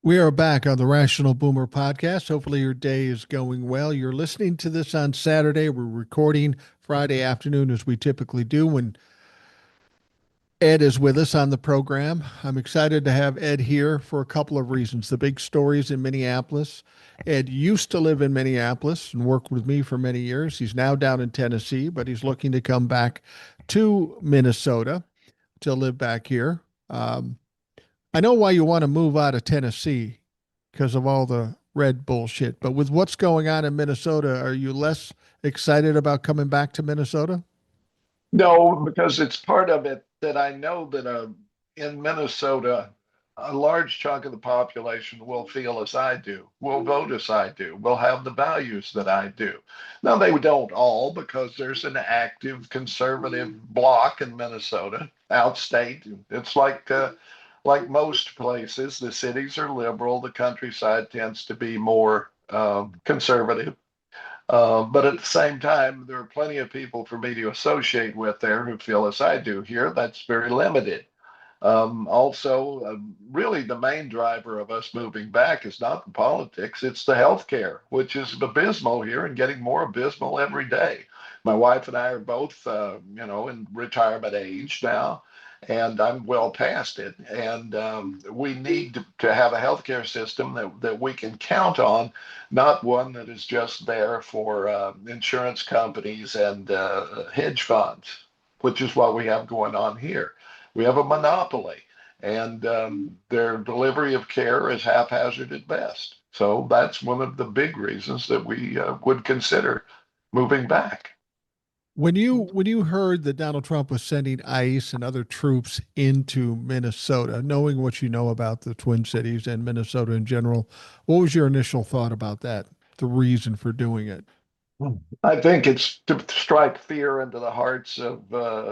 We are back on the Rational Boomer podcast. Hopefully, your day is going well. You're listening to this on Saturday. We're recording Friday afternoon, as we typically do when Ed is with us on the program. I'm excited to have Ed here for a couple of reasons. The big stories in Minneapolis. Ed used to live in Minneapolis and worked with me for many years. He's now down in Tennessee, but he's looking to come back to Minnesota to live back here. Um, I know why you want to move out of Tennessee because of all the red bullshit. But with what's going on in Minnesota, are you less excited about coming back to Minnesota? No, because it's part of it that I know that in Minnesota, a large chunk of the population will feel as I do, will vote as I do, will have the values that I do. Now, they don't all because there's an active conservative bloc in Minnesota, outstate. It's like most places, the cities are liberal, the countryside tends to be more conservative. But at the same time, there are plenty of people for me to associate with there who feel as I do here. That's very limited. Also, really, the main driver of us moving back is not the politics, it's the healthcare, which is abysmal here and getting more abysmal every day. My wife and I are both, in retirement age now, and I'm well past it. And we need to have a healthcare system that we can count on, not one that is just there for insurance companies and hedge funds, which is what we have going on here. We have a monopoly, and their delivery of care is haphazard at best. So that's one of the big reasons that we would consider moving back. When you heard that Donald Trump was sending ICE and other troops into Minnesota, knowing what you know about the Twin Cities and Minnesota in general, what was your initial thought about that? The reason for doing it? I think it's to strike fear into the hearts of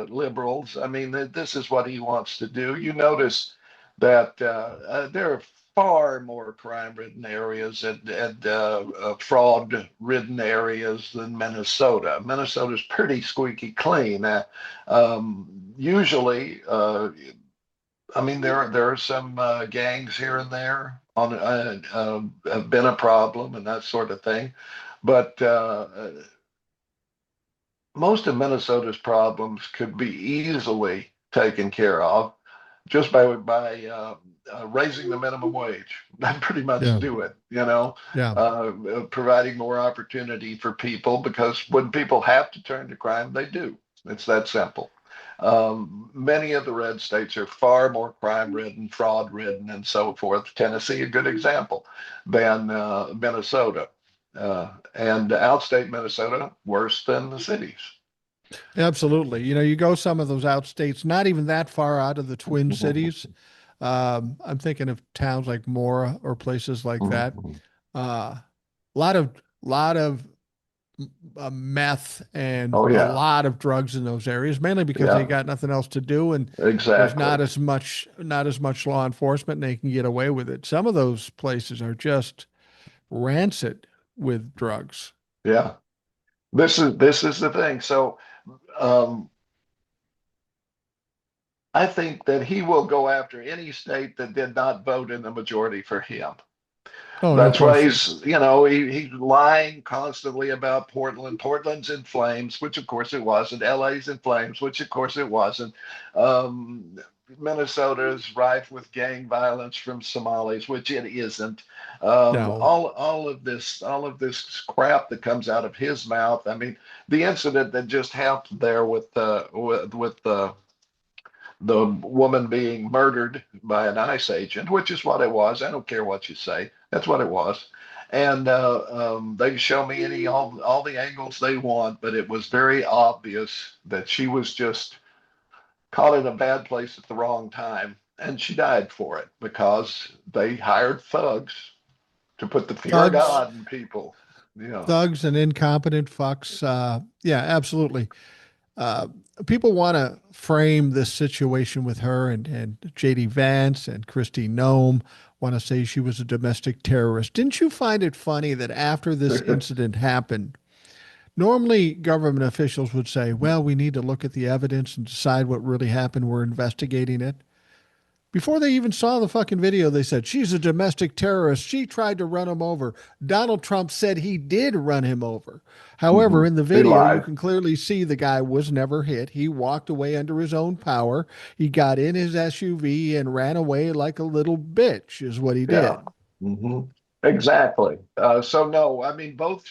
liberals. I mean, this is what he wants to do. You notice that there are far more crime-ridden areas and fraud-ridden areas than Minnesota. Minnesota's pretty squeaky clean. Usually, I mean, there are some gangs here and there on have been a problem and that sort of thing, but most of Minnesota's problems could be easily taken care of just by raising the minimum wage. That pretty much Yeah, do it, yeah. providing more opportunity for people because when people have to turn to crime, they do. It's that simple. Many of the red states are far more crime ridden, fraud ridden, and so forth. Tennessee, a good example, than Minnesota. And outstate Minnesota, worse than the cities. Absolutely. You go some of those outstates, not even that far out of the Twin Cities. I'm thinking of towns like Mora or places like that. Uh, lot of meth and Oh a yeah, lot of drugs in those areas, mainly because they yeah, got nothing else to do, and there's exactly. not as much law enforcement, and they can get away with it. Some of those places are just rancid with drugs. Yeah, this is the thing. So um, I think that he will go after any state that did not vote in the majority for him. Oh, no That's why question. he's lying constantly about Portland. Portland's in flames, which of course it wasn't. LA's in flames, which of course it wasn't. Um, Minnesota is rife with gang violence from Somalis, which it isn't. No. All of this crap that comes out of his mouth. I mean, the incident that just happened there with the woman being murdered by an ICE agent, which is what it was. I don't care what you say. That's what it was. And they can show me all the angles they want, but it was very obvious that she was just caught in a bad place at the wrong time, and she died for it because they hired thugs to put the fear of Thugs, God in people. Yeah. thugs and incompetent fucks. Yeah, absolutely. Uh, People want to frame this situation with her and JD Vance and Christy Nome want to say she was a domestic terrorist. Didn't you find it funny that after this incident happened, normally government officials would say, well, we need to look at the evidence and decide what really happened. We're investigating it. Before they even saw the fucking video, they said, she's a domestic terrorist. She tried to run him over. Donald Trump said he did run him over. However, in the He video, you lied. can clearly see the guy was never hit. He walked away under his own power. He got in his SUV and ran away like a little bitch, is what he Yeah. did. hmm Exactly. So no, I mean both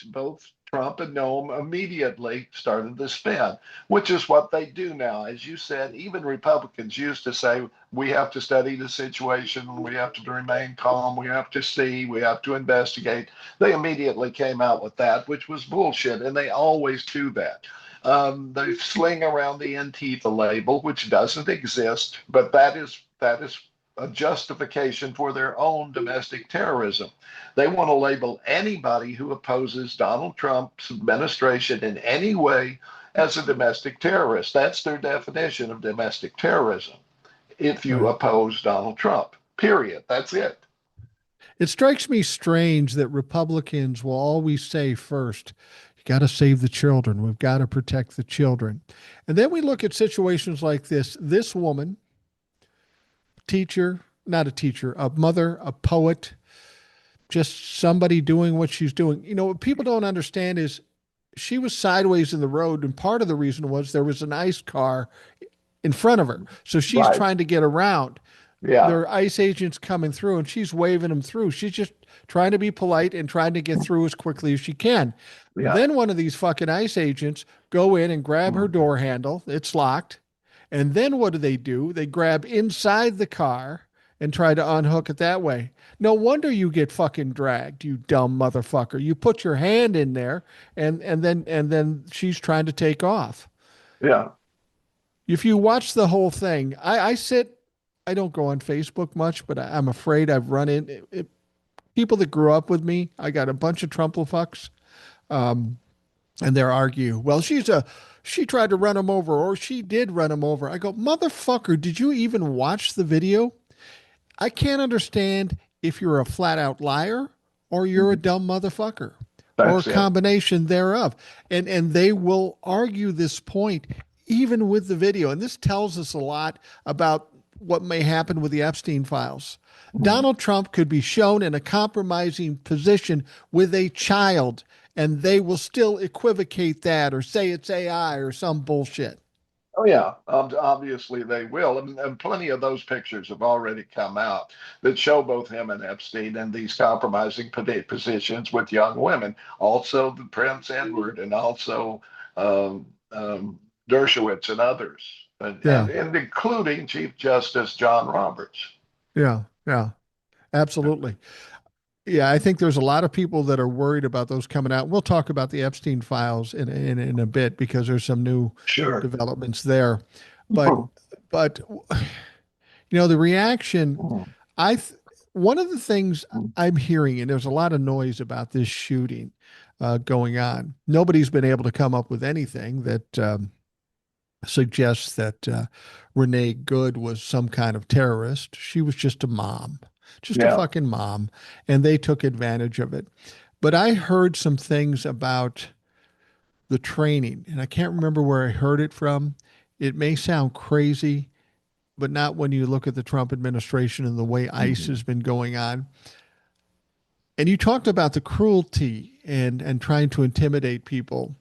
Trump and Noam immediately started the spin, which is what they do now. As you said, even Republicans used to say we have to study the situation, we have to remain calm, we have to see, we have to investigate. They immediately came out with that, which was bullshit, and they always do that. They sling around the Antifa label, which doesn't exist, but that is a justification for their own domestic terrorism. They want to label anybody who opposes Donald Trump's administration in any way as a domestic terrorist. That's their definition of domestic terrorism. If you Right. oppose Donald Trump, period. That's it. It strikes me strange that Republicans will always say first, you got to save the children. We've got to protect the children. And then we look at situations like this. This woman, teacher, not a teacher, a mother, a poet, just somebody doing what she's doing. What people don't understand is she was sideways in the road, and part of the reason was there was an ICE car in front of her. So she's Right. trying to get around. Yeah. There are ICE agents coming through, and she's waving them through. She's just trying to be polite and trying to get through as quickly as she can. Yeah. Then one of these fucking ICE agents go in and grab her door handle. It's locked. And then what do? They grab inside the car and try to unhook it that way. No wonder you get fucking dragged, you dumb motherfucker. You put your hand in there and then she's trying to take off. Yeah. If you watch the whole thing, I don't go on Facebook much, but I'm afraid I've run in people that grew up with me. I got a bunch of Trumplefucks, um, and they're argue. Well, she tried to run him over, or she did run him over. I go, motherfucker, did you even watch the video? I can't understand if you're a flat out liar or you're a dumb motherfucker or a That's it. combination thereof. And they will argue this point even with the video. And this tells us a lot about what may happen with the Epstein files. Donald Trump could be shown in a compromising position with a child, and they will still equivocate that or say it's AI or some bullshit. Oh yeah, obviously they will, and plenty of those pictures have already come out that show both him and Epstein in these compromising positions with young women. Also, the Prince Edward, and also Dershowitz and others, Yeah, and including Chief Justice John Roberts. yeah, yeah, absolutely. Yeah, I think there's a lot of people that are worried about those coming out. We'll talk about the Epstein files in a bit because there's some new Sure. developments there. But but the reaction I th- one of the things I'm hearing, and there's a lot of noise about this shooting going on. Nobody's been able to come up with anything that suggests that Renee Good was some kind of terrorist. She was just a mom, just a Yeah. fucking mom, and they took advantage of it. But I heard some things about the training, and I can't remember where I heard it from. It may sound crazy, but not when you look at the Trump administration and the way ICE Mhm. has been going on. And you talked about the cruelty and trying to intimidate people.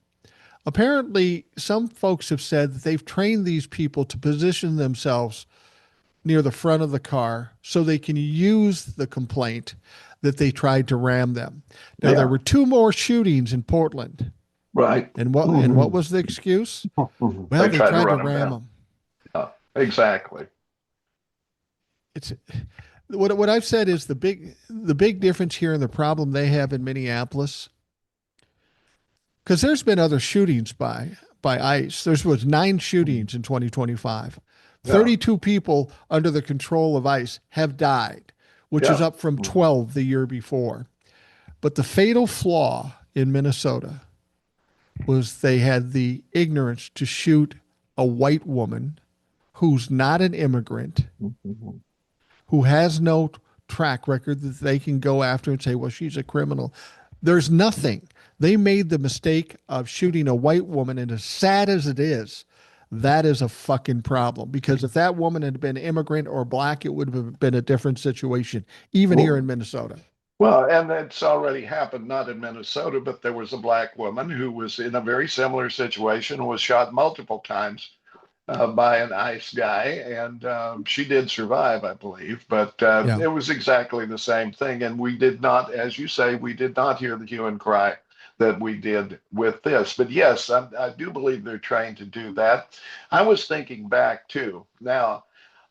Apparently, some folks have said that they've trained these people to position themselves near the front of the car so they can use the complaint that they tried to ram them. Now, there Yeah. were two more shootings in Portland. Right. And what was the excuse? Well, They they tried to tried to run him ram down. them. Yeah, exactly. It's what I've said is the big difference here and the problem they have in Minneapolis, because there's been other shootings by ICE. There was 9 shootings in 2025. Yeah. 32 people under the control of ICE have died, which is Yeah. up from 12 the year before. But the fatal flaw in Minnesota was they had the ignorance to shoot a white woman who's not an immigrant, who has no track record that they can go after and say, well, she's a criminal. There's nothing. They made the mistake of shooting a white woman, and as sad as it is, That is a fucking problem because if that woman had been immigrant or black, it would have been a different situation, even here in Well, Minnesota. well, and it's already happened, not in Minnesota, but there was a black woman who was in a very similar situation, was shot multiple times by an ICE guy, and she did survive, I believe. But Yeah. it was exactly the same thing, and we did not, as you say, we did not hear the hue and cry that we did with this. But yes, I do believe they're trying to do that. I was thinking back too. Now,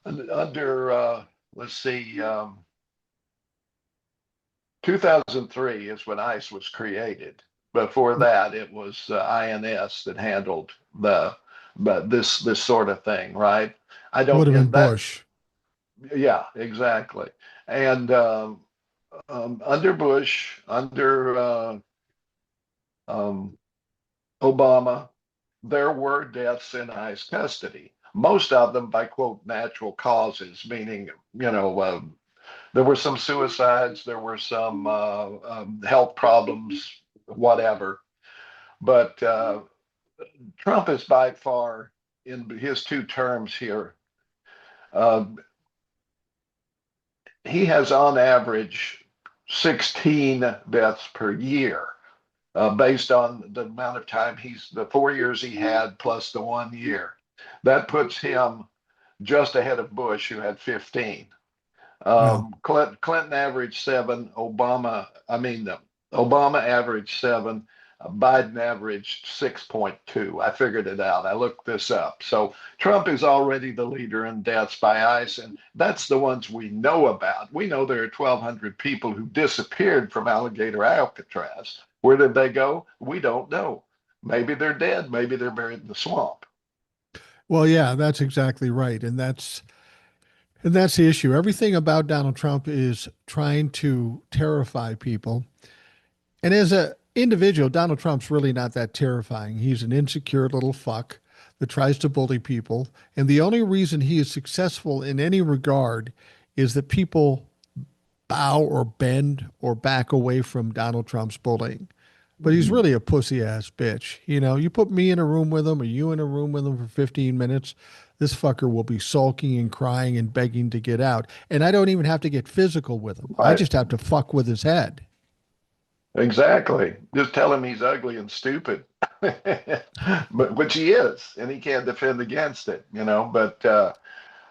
under let's see, 2003 is when ICE was created. Before that, it was INS that handled the but this sort of thing, right? I Would don't have been in that Bush. yeah, exactly. And under Bush, under um, Obama, there were deaths in ICE custody. Most of them by quote natural causes, meaning there were some suicides, there were some health problems, whatever. But Trump is by far, in his 2 terms here, uh, he has on average 16 deaths per year, based on the amount of time the 4 years he had plus the 1 year. That puts him just ahead of Bush, who had 15. Yeah. Clinton averaged seven. Obama averaged seven. Biden averaged 6.2. I figured it out. I looked this up. So Trump is already the leader in deaths by ICE, and that's the ones we know about. We know there are 1,200 people who disappeared from Alligator Alcatraz. Where did they go? We don't know. Maybe they're dead. Maybe they're buried in the swamp. Well, yeah, that's exactly right. And that's the issue. Everything about Donald Trump is trying to terrify people. And as a individual, Donald Trump's really not that terrifying. He's an insecure little fuck that tries to bully people. And the only reason he is successful in any regard is that people bow or bend or back away from Donald Trump's bullying. But he's Mhm. really a pussy ass bitch. You know, you put me in a room with him or you in a room with him for 15 minutes, this fucker will be sulking and crying and begging to get out. And I don't even have to get physical with him. I Right. just have to fuck with his head. Exactly. Just tell him he's ugly and stupid. But which he is, and he can't defend against it. But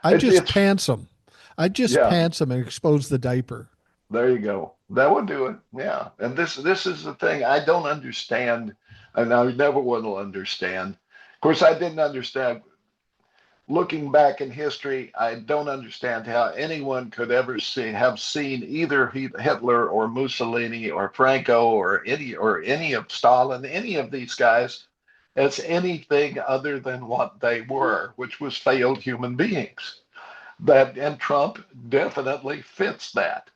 I just it's pants him. I just yeah, pants him and expose the diaper. there you go. That would do it. Yeah. And this is the thing I don't understand, and I never will understand. Of course, I didn't understand looking back in history, I don't understand how anyone could ever have seen either Hitler or Mussolini or Franco or any of Stalin, any of these guys as anything other than what they were, which was failed human beings. And Trump definitely fits that.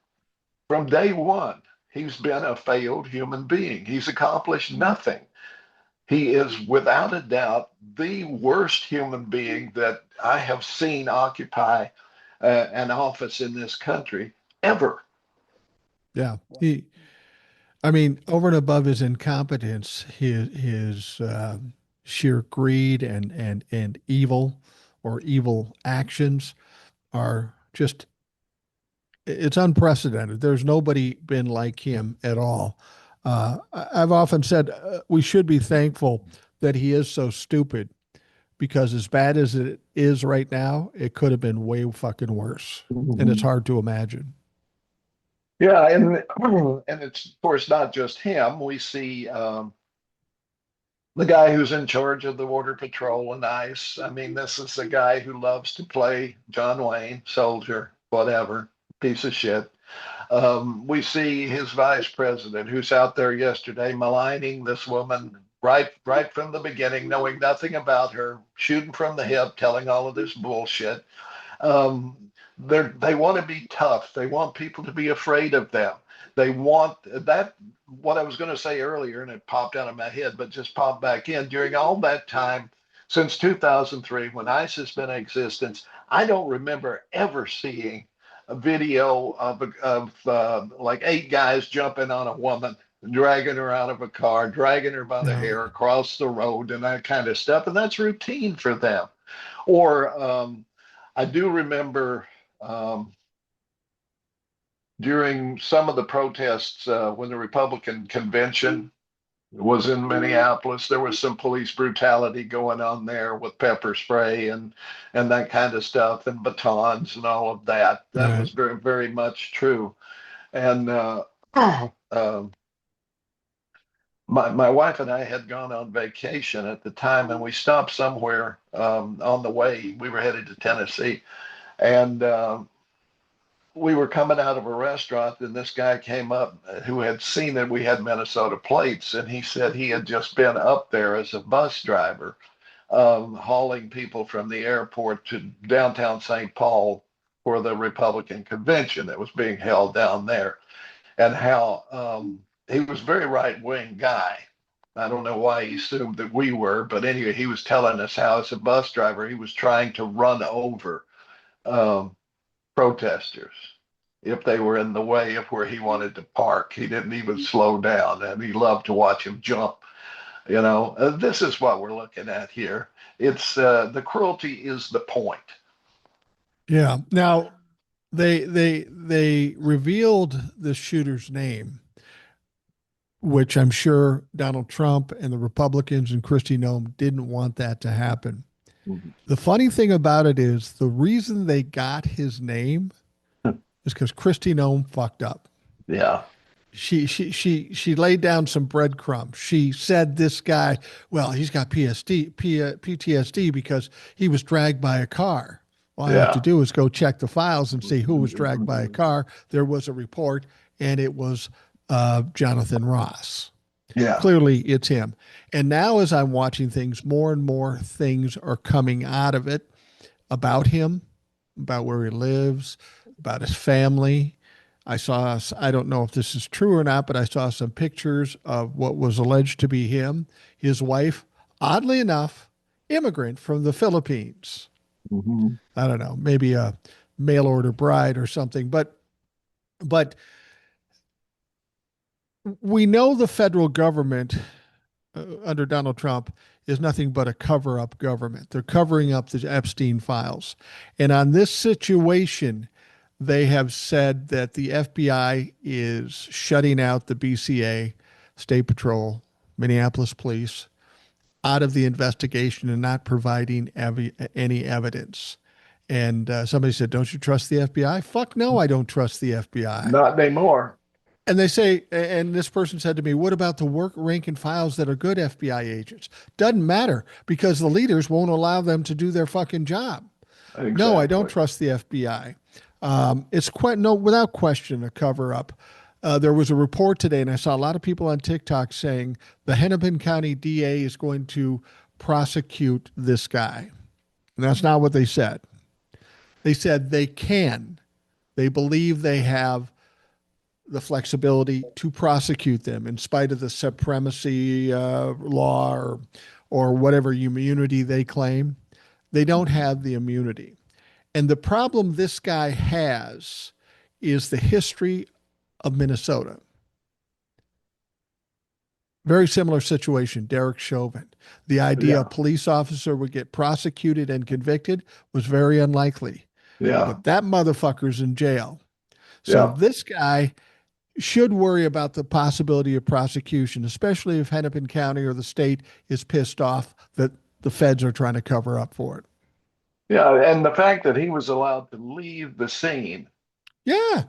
From day one, he's been a failed human being. He's accomplished nothing. He is without a doubt the worst human being that I have seen occupy an office in this country ever. Yeah. I mean, over and above his incompetence, his sheer greed and evil or evil actions are just it's unprecedented. There's nobody been like him at all. I've often said we should be thankful that he is so stupid because as bad as it is right now, it could have been way fucking worse, and it's Mhm. hard to imagine. Yeah, and it's of course not just him. We see the guy who's in charge of the Border Patrol and ICE. I mean, this is the guy who loves to play John Wayne, soldier, whatever, piece of shit. We see his vice president, who's out there yesterday maligning this woman right from the beginning, knowing nothing about her, shooting from the hip, telling all of this bullshit. They want to be tough. They want people to be afraid of them. They want that. What I was going to say earlier, and it popped out of my head, but just popped back in. During all that time, since 2003, when ICE has been in existence, I don't remember ever seeing a video of like 8 guys jumping on a woman dragging her out of a car, dragging her by the No. hair across the road, and that kind of stuff. And that's routine for them. Or I do remember during some of the protests when the Republican convention was in Minneapolis, there was some police brutality going on there with pepper spray and that kind of stuff and batons and all of that. That Right. was very very much true. And um, my wife and I had gone on vacation at the time, and we stopped somewhere on the way. We were headed to Tennessee, and we were coming out of a restaurant, and this guy came up who had seen that we had Minnesota plates, and he said he had just been up there as a bus driver, hauling people from the airport to downtown St. Paul for the Republican convention that was being held down there, and how he was a very right wing guy. I don't know why he assumed that we were, but anyway, he was telling us how, as a bus driver, he was trying to run over um, protesters if they were in the way of where he wanted to park. He didn't even slow down, and he loved to watch him jump. This is what we're looking at here. It's the cruelty is the point. Yeah. Now they revealed the shooter's name, which I'm sure Donald Trump and the Republicans and Kristi Noem didn't want that to happen. Mhm. The funny thing about it is the reason they got his name is because Kristi Noem fucked up. Yeah, She laid down some breadcrumbs. She said this guy, well, he's got PTSD because he was dragged by a car. All I have to yeah, do is go check the files and see who was dragged by a car. There was a report, and it was Jonathan Ross. yeah. Clearly, it's him. And now, as I'm watching things, more and more things are coming out of it about him, about where he lives, about his family. I don't know if this is true or not, but I saw some pictures of what was alleged to be him, his wife, oddly enough, immigrant from the Philippines. Mhm. I don't know, maybe a mail order bride or something. But we know the federal government under Donald Trump is nothing but a cover up government. They're covering up the Epstein files. And on this situation, they have said that the FBI is shutting out the BCA, State Patrol, Minneapolis Police out of the investigation and not providing any evidence. And somebody said, "Don't you trust the FBI?" Fuck no, I don't trust the FBI. Not anymore. And they say, and this person said to me, "What about the work rank and files that are good FBI agents?" Doesn't matter because the leaders won't allow them to do their fucking job. No, I don't Exactly. trust the FBI. It's quite no, without question, a cover up. There was a report today, and I saw a lot of people on TikTok saying the Hennepin County DA is going to prosecute this guy. And that's not what they said. They said they can. They believe they have the flexibility to prosecute them in spite of the supremacy law or whatever immunity they claim. They don't have the immunity. And the problem this guy has is the history of Minnesota. Very similar situation, Derek Chauvin. The idea a Yeah, police officer would get prosecuted and convicted was very unlikely. yeah, But that motherfucker's in jail. So yeah, this guy should worry about the possibility of prosecution, especially if Hennepin County or the state is pissed off that the feds are trying to cover up for it. yeah. And the fact that he was allowed to leave the scene, Yeah.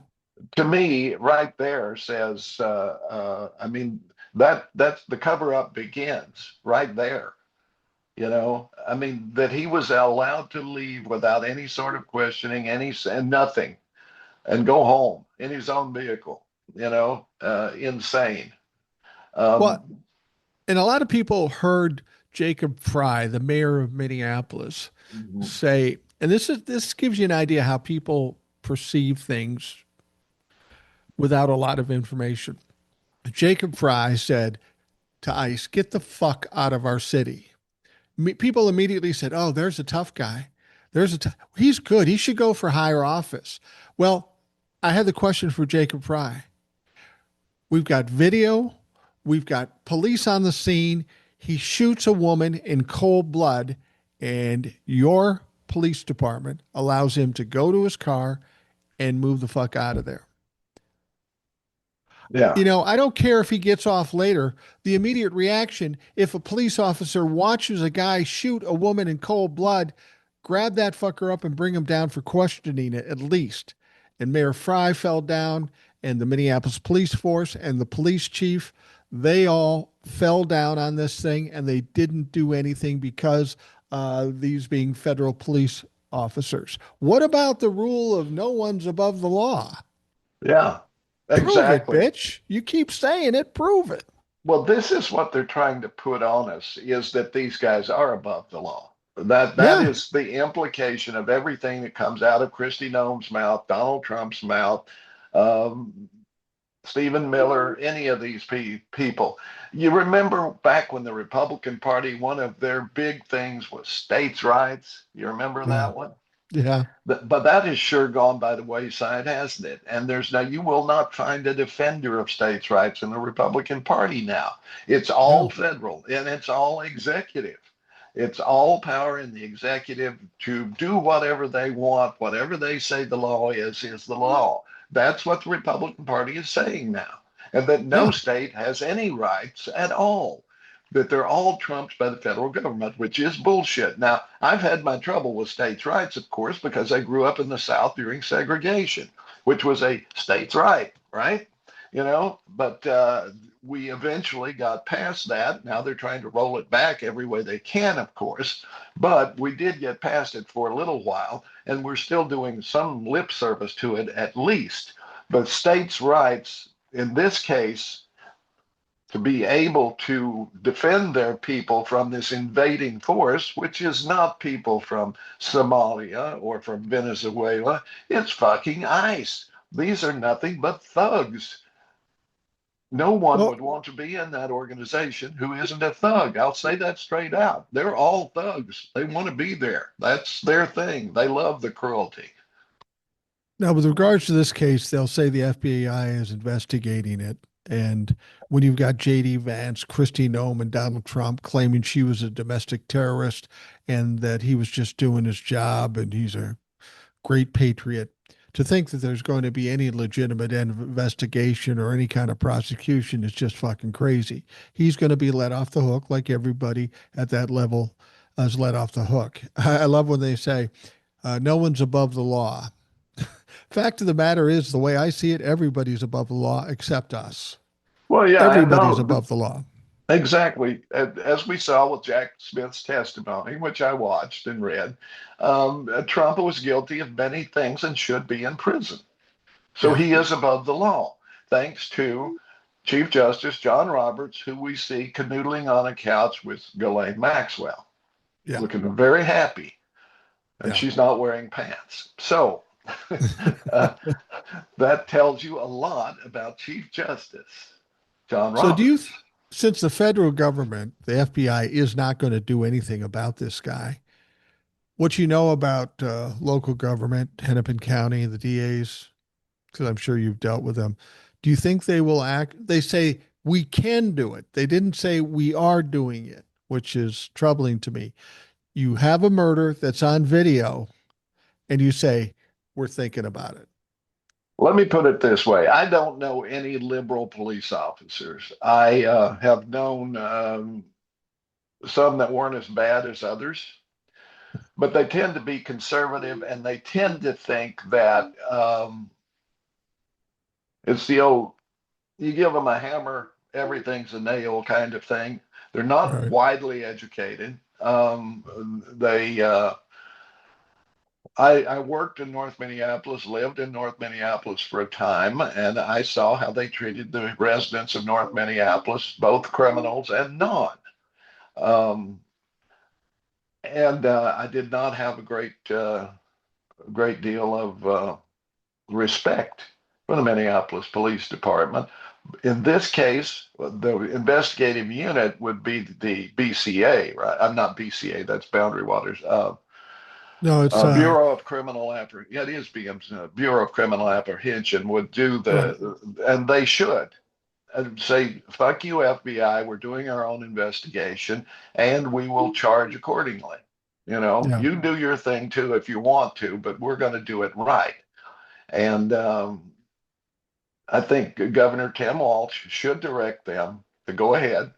to me, right there says, I mean, that's the cover up begins right there. I mean, that he was allowed to leave without any sort of questioning, and nothing, and go home in his own vehicle. Insane. Well, Um, and a lot of people heard Jacob Fry, the mayor of Minneapolis, mhm. say, and this gives you an idea how people perceive things without a lot of information. Jacob Fry said to ICE, "Get the fuck out of our city." People immediately said, "Oh, there's a tough guy. He's good. He should go for higher office." Well, I had the question for Jacob Fry. We've got video, We've got police on the scene. He shoots a woman in cold blood, and your police department allows him to go to his car and move the fuck out of there. Yeah. I don't care if he gets off later. The immediate reaction, if a police officer watches a guy shoot a woman in cold blood, grab that fucker up and bring him down for questioning at least. And Mayor Fry fell down, and the Minneapolis police force and the police chief, they all fell down on this thing, and they didn't do anything because these being federal police officers. What about the rule of no one's above the law? Yeah. Prove it, Exactly. bitch. You keep saying it. Prove it. Well, this is what they're trying to put on us is that these guys are above the law. That Yeah. is the implication of everything that comes out of Kristi Noem's mouth, Donald Trump's mouth, um, Stephen Miller, any of these people. You remember back when the Republican Party, one of their big things was states' rights. You remember Yeah. that one? Yeah. But that has sure gone by the wayside, hasn't it? And there's now, you will not find a defender of states' rights in the Republican Party now. It's all No. federal and it's all executive. It's all power in the executive to do whatever they want, whatever they say the law is the law. That's what the Republican Party is saying now. And that no Yeah. state has any rights at all, that they're all trumped by the federal government, which is bullshit. Now, I've had my trouble with states' rights, of course, because I grew up in the South during segregation, which was a states' right, right? But we eventually got past that. Now they're trying to roll it back every way they can, of course. But we did get past it for a little while, and we're still doing some lip service to it at least. But states' rights, in this case, to be able to defend their people from this invading force, which is not people from Somalia or from Venezuela. It's fucking ICE. These are nothing but thugs. No one Well, would want to be in that organization who isn't a thug. I'll say that straight out. They're all thugs. They want to be there. That's their thing. They love the cruelty. now, with regards to this case, they'll say the FBI is investigating it. And when you've got J.D. Vance, Kristi Noem, and Donald Trump claiming she was a domestic terrorist and that he was just doing his job and he's a great patriot, to think that there's going to be any legitimate investigation or any kind of prosecution is just fucking crazy. He's going to be let off the hook like everybody at that level is let off the hook. I love when they say, no one's above the law. Fact of the matter is, the way I see it, everybody's above the law except us. Well, yeah, and Everybody's no, above the law. exactly. As we saw with Jack Smith's testimony, which I watched and read, Trump was guilty of many things and should be in prison. So Yeah. he is above the law, thanks to Chief Justice John Roberts, who we see canoodling on a couch with Ghislaine Maxwell, Yeah. looking very happy, and Yeah. she's not wearing pants. So uh, that tells you a lot about Chief Justice John So, Roberts. since the federal government, the FBI, is not going to do anything about this guy, what you know about local government, Hennepin County, the DAs, because I'm sure you've dealt with them, do you think they will act? They say we can do it. They didn't say we are doing it, which is troubling to me. You have a murder that's on video, and you say, we're thinking about it. Let me put it this way. I don't know any liberal police officers. I have known some that weren't as bad as others, but they tend to be conservative and they tend to think that it's the old, you give them a hammer, everything's a nail kind of thing. They're not Right. widely educated. I worked in North Minneapolis, lived in North Minneapolis for a time, and I saw how they treated the residents of North Minneapolis, both criminals and non. Um, and I did not have a great deal of respect for the Minneapolis Police Department. In this case, the investigative unit would be the BCA, right? I'm not BCA, that's Boundary Waters. No, it's Bureau of Criminal Apprehension. Yeah, it is BM's Bureau of Criminal Apprehension would do right. and they should. say, fuck you, FBI, we're doing our own investigation and we will charge accordingly. You know, Yeah. you do your thing too if you want to, but we're going to do it right. And I think Governor Tim Walsh should direct them to go ahead,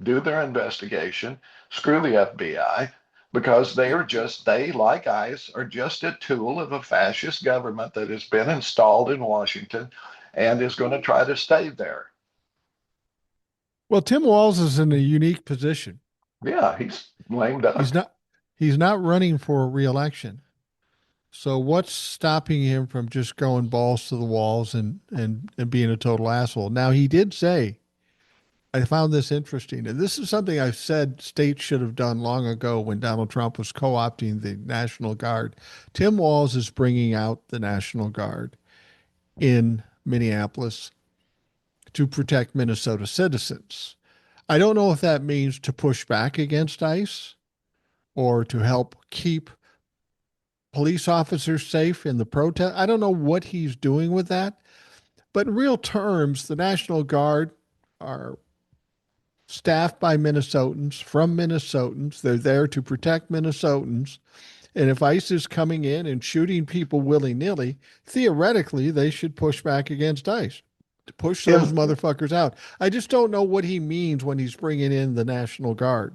do their investigation, screw the FBI, because they, like ICE, are just a tool of a fascist government that has been installed in Washington and is going to try to stay there. Well, Tim Walz is in a unique position. Yeah, he's lame He's duck. not he's not running for re-election. So what's stopping him from just going balls to the walls and being a total asshole? Now he did say, I found this interesting, and this is something I've said states should have done long ago when Donald Trump was co-opting the National Guard. Tim Walz is bringing out the National Guard in Minneapolis to protect Minnesota citizens. I don't know if that means to push back against ICE or to help keep police officers safe in the protest. I don't know what he's doing with that. But in real terms, the National Guard are staffed by Minnesotans from Minnesotans. They're there to protect Minnesotans. And if ICE is coming in and shooting people willy nilly, theoretically, they should push back against ICE to push those In motherfuckers out. I just don't know what he means when he's bringing in the National Guard.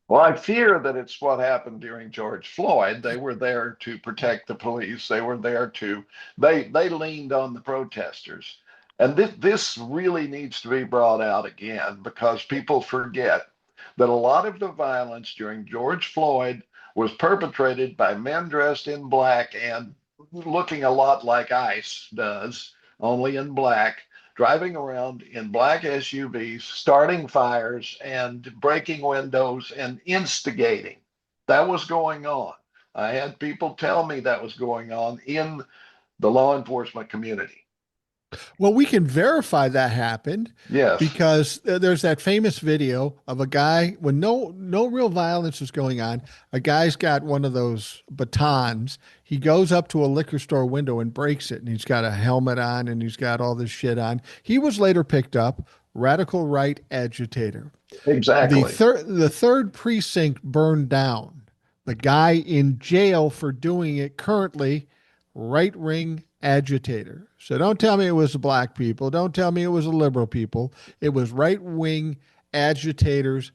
Well, I fear that it's what happened during George Floyd. They were there to protect the police. They were there to they leaned on the protesters. And this really needs to be brought out again because people forget that a lot of the violence during George Floyd was perpetrated by men dressed in black and looking a lot like ICE does, only in black, driving around in black SUVs, starting fires and breaking windows and instigating. That was going on. I had people tell me that was going on in the law enforcement community. Well, we can verify that happened Yes, because there's that famous video of a guy when no real violence is going on. A guy's got one of those batons. He goes up to a liquor store window and breaks it, and he's got a helmet on and he's got all this shit on. He was later picked up, radical right agitator. exactly. The third precinct burned down. The guy in jail for doing it currently, right wing agitator. So don't tell me it was the black people. Don't tell me it was the liberal people. It was right wing agitators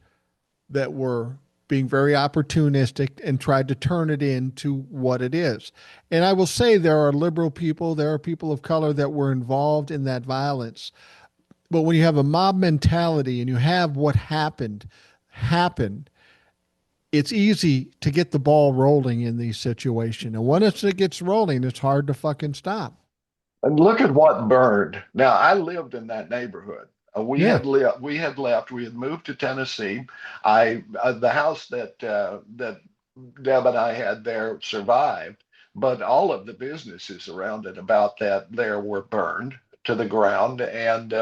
that were being very opportunistic and tried to turn it into what it is. And I will say there are liberal people, there are people of color that were involved in that violence. But when you have a mob mentality and you have what happen, it's easy to get the ball rolling in these situations. And once it gets rolling, it's hard to fucking stop. And look at what burned. Now, I lived in that neighborhood. Yeah. We had left. We had moved to Tennessee. I the house that Deb and I had there survived, but all of the businesses around it about that there were burned to the ground, and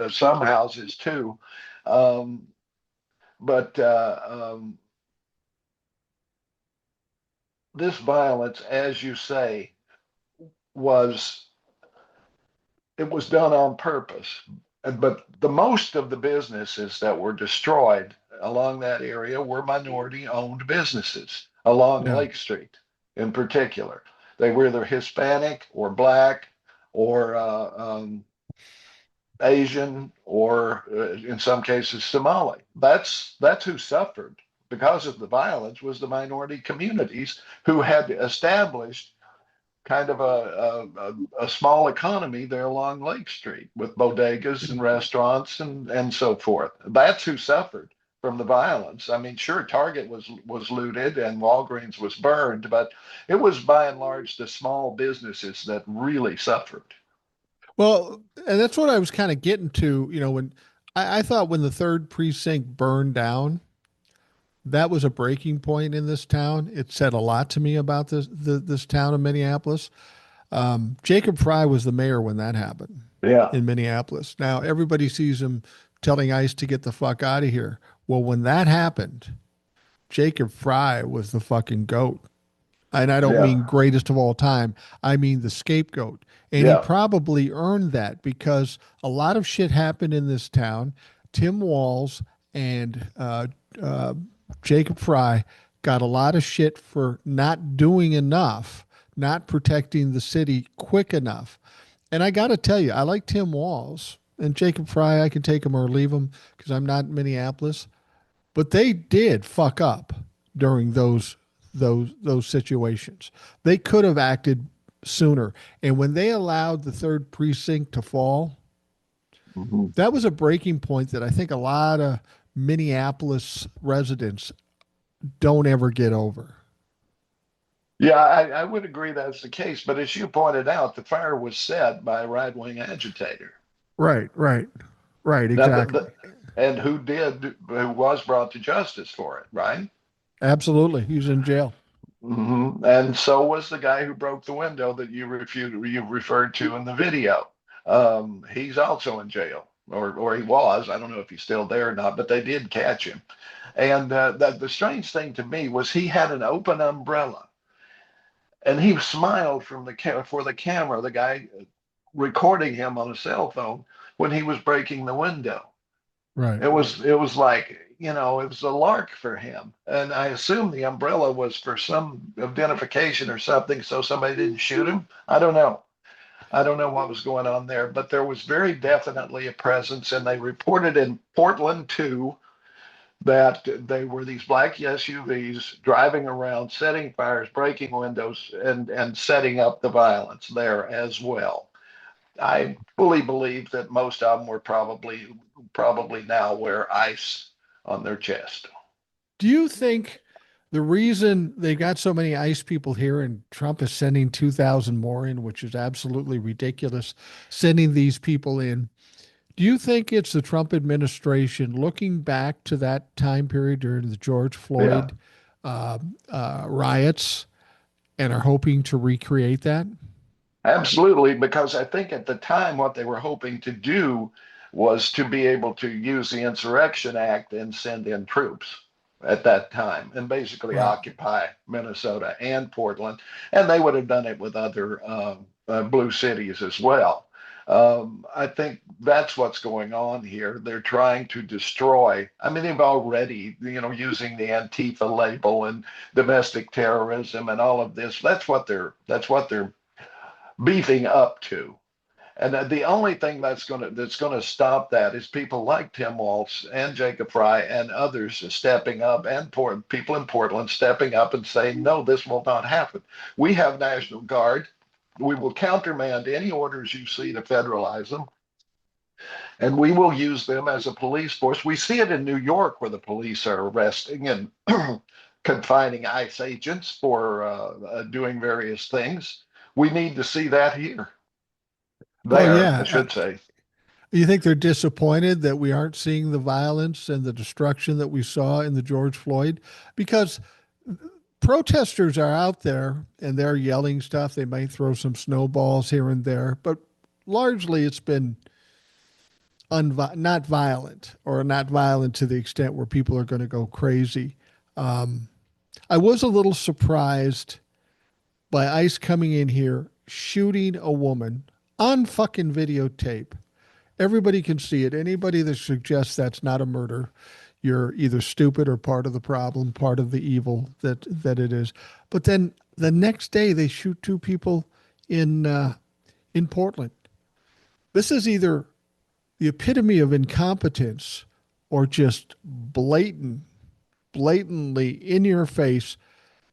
some houses too. Um, but this violence, as you say, was it was done on purpose. But the most of the businesses that were destroyed along that area were minority owned businesses along Yeah. Lake Street in particular. They were either Hispanic or black or Asian or in some cases Somali. That's who suffered because of the violence was the minority communities who had established kind of a small economy there along Lake Street with bodegas and restaurants and so forth. That's who suffered from the violence. I mean, sure, Target was looted and Walgreens was burned, but it was by and large the small businesses that really suffered. Well, and that's what I was kind of getting to, when I thought when the third precinct burned down, that was a breaking point in this town. It said a lot to me about this town of Minneapolis. Jacob Fry was the mayor when that happened Yeah. in Minneapolis. Now everybody sees him telling ICE to get the fuck out of here. Well, when that happened, Jacob Fry was the fucking goat. And I don't Yeah. mean greatest of all time. I mean the scapegoat. And he Yeah. probably earned that because a lot of shit happened in this town. Tim Walz and uh, Jacob Fry got a lot of shit for not doing enough, not protecting the city quick enough. And I got to tell you, I like Tim Walz and Jacob Fry. I can take him or leave him because I'm not in Minneapolis. But they did fuck up during those situations. They could have acted sooner. And when they allowed the third precinct to fall, Mhm. that was a breaking point that I think a lot of Minneapolis residents don't ever get over. Yeah, I would agree that's the case. But as you pointed out, the fire was set by a right-wing agitator. Right, right, right, Now, exactly. and who was brought to justice for it, right? Absolutely. He was in jail. And so was the guy who broke the window that you referred to in the video. He's also in jail, or he was. I don't know if he's still there or not, but they did catch him. And the strange thing to me was he had an open umbrella, and he smiled for the camera, the guy recording him on a cell phone when he was breaking the window. Right. It was like, it was a lark for him. And I assume the umbrella was for some identification or something, so somebody didn't shoot him. I don't know. I don't know what was going on there, but there was very definitely a presence, and they reported in Portland too that they were these black SUVs driving around, setting fires, breaking windows, and setting up the violence there as well. I fully believe that most of them were probably now wear ice on their chest. Do you think the reason they got so many ICE people here and Trump is sending 2,000 more in, which is absolutely ridiculous, sending these people in, do you think it's the Trump administration looking back to that time period during the George Yeah, Floyd riots and are hoping to recreate that? absolutely. Because I think at the time what they were hoping to do was to be able to use the Insurrection Act and send in troops at that time and basically Right. occupy Minnesota and Portland. And they would have done it with other blue cities as well. I think that's what's going on here. They're trying to destroy. I mean, they've already, using the Antifa label and domestic terrorism and all of this. That's what they're beefing up to. And the only thing that's gonna stop that is people like Tim Walz and Jacob Fry and others stepping up, and people in Portland stepping up and saying, no, this will not happen. We have National Guard. We will countermand any orders you see to federalize them, and we will use them as a police force. We see it in New York where the police are arresting and confining ICE agents for doing various things. We need to see that here. Well, There, I yeah. should say. You think they're disappointed that we aren't seeing the violence and the destruction that we saw in the George Floyd? Because protesters are out there and they're yelling stuff. They might throw some snowballs here and there, but largely it's been not violent or not violent to the extent where people are going to go crazy. Um, I was a little surprised by ICE coming in here, shooting a woman on fucking videotape. Everybody can see it. Anybody that suggests that's not a murder, you're either stupid or part of the problem, part of the evil that it is. But then the next day they shoot two people in Portland. This is either the epitome of incompetence or just blatantly in your face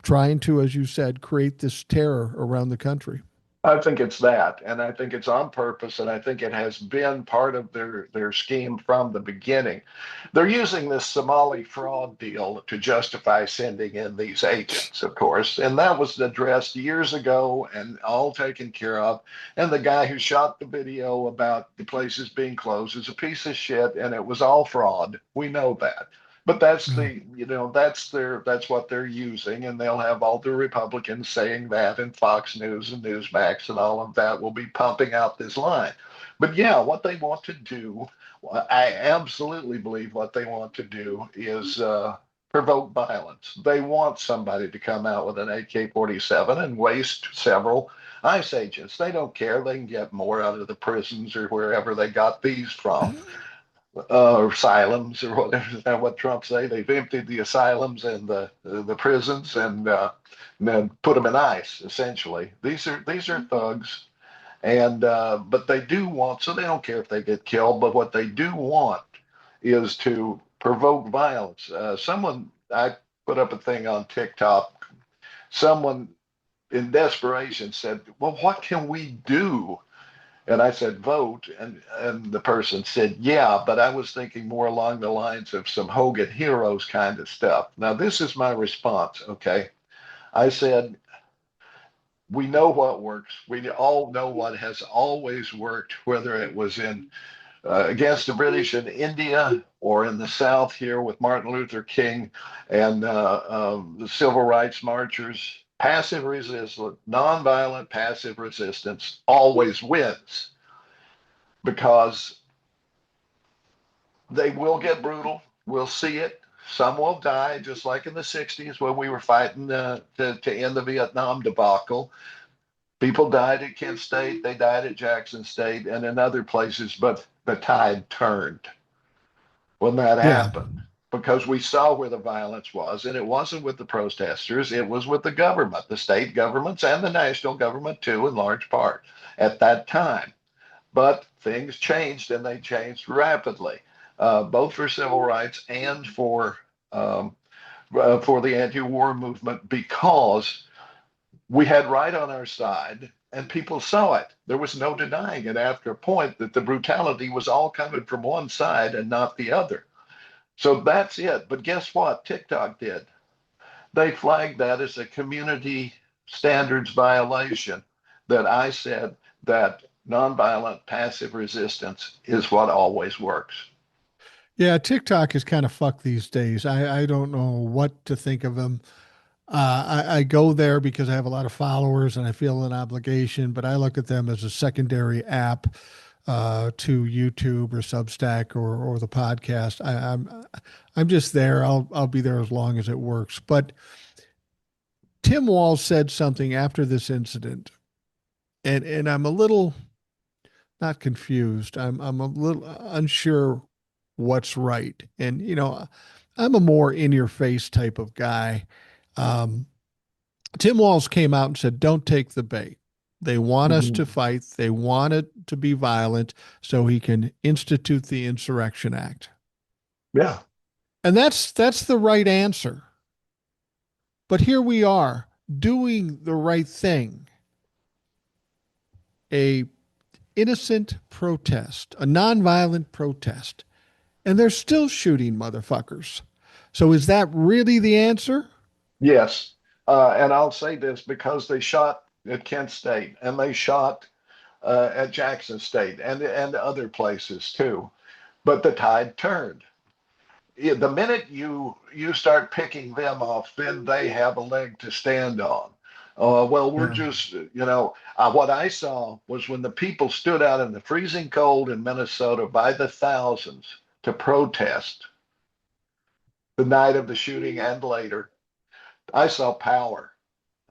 trying to, as you said, create this terror around the country. I think it's that, and I think it's on purpose, and I think it has been part of their scheme from the beginning. They're using this Somali fraud deal to justify sending in these agents, of course, and that was addressed years ago and all taken care of. And the guy who shot the video about the places being closed is a piece of shit, and it was all fraud. We know that. But Yeah. that's what they're using, and they'll have all the Republicans saying that, and Fox News and Newsmax and all of that will be pumping out this line. But yeah, what they want to do, I absolutely believe what they want to do is provoke violence. They want somebody to come out with an AK-47 and waste several ICE agents. They don't care. They can get more out of the prisons or wherever they got these from, or asylums or whatever. Is that what Trump say? They've emptied the asylums and the prisons and then put them in ICE. Essentially, these are thugs, and but they do want. So they don't care if they get killed. But what they do want is to provoke violence. Someone I put up a thing on TikTok. Someone in desperation said, "Well, what can we do?" And I said, "Vote." And the person said, "Yeah, but I was thinking more along the lines of some Hogan Heroes kind of stuff." Now, this is my response. Okay, I said, "We know what works. We all know what has always worked, whether it was in against the British in India or in the South here with Martin Luther King and the civil rights marchers. Passive resistance, nonviolent passive resistance always wins because they will get brutal. We'll see it. Some will die, just like in the 60s when we were fighting to end the Vietnam debacle. People died at Kent State, they died at Jackson State, and in other places, but the tide turned when that Yeah. happened because we saw where the violence was, and it wasn't with the protesters, it was with the government, the state governments, and the national government too, in large part at that time. But things changed, and they changed rapidly, both for civil rights and for the anti-war movement, because we had right on our side and people saw it. There was no denying it after a point that the brutality was all coming from one side and not the other. So that's it. But guess what? TikTok did. They flagged that as a community standards violation that I said that nonviolent passive resistance is what always works. Yeah, TikTok is kind of fucked these days. I don't know what to think of them. I go there because I have a lot of followers and I feel an obligation, but I look at them as a secondary app to YouTube or Substack or the podcast. I'm just there. I'll be there as long as it works. But Tim Walz said something after this incident, and I'm a little not confused. I'm a little unsure what's right. And I'm a more in your face type of guy. Um, Tim Walz came out and said, "Don't take the bait. They want us to Mhm. fight. They want it to be violent so he can institute the Insurrection Act." Yeah. And that's the right answer. But here we are doing the right thing. A innocent protest, a nonviolent protest, and they're still shooting motherfuckers. So is that really the answer? Yes. And I'll say this because they shot at Kent State and they shot at Jackson State and other places too. But the tide turned. The minute you start picking them off, then they have a leg to stand on. Well, we're Yeah. just, what I saw was when the people stood out in the freezing cold in Minnesota by the thousands to protest the night of the shooting and later, I saw power.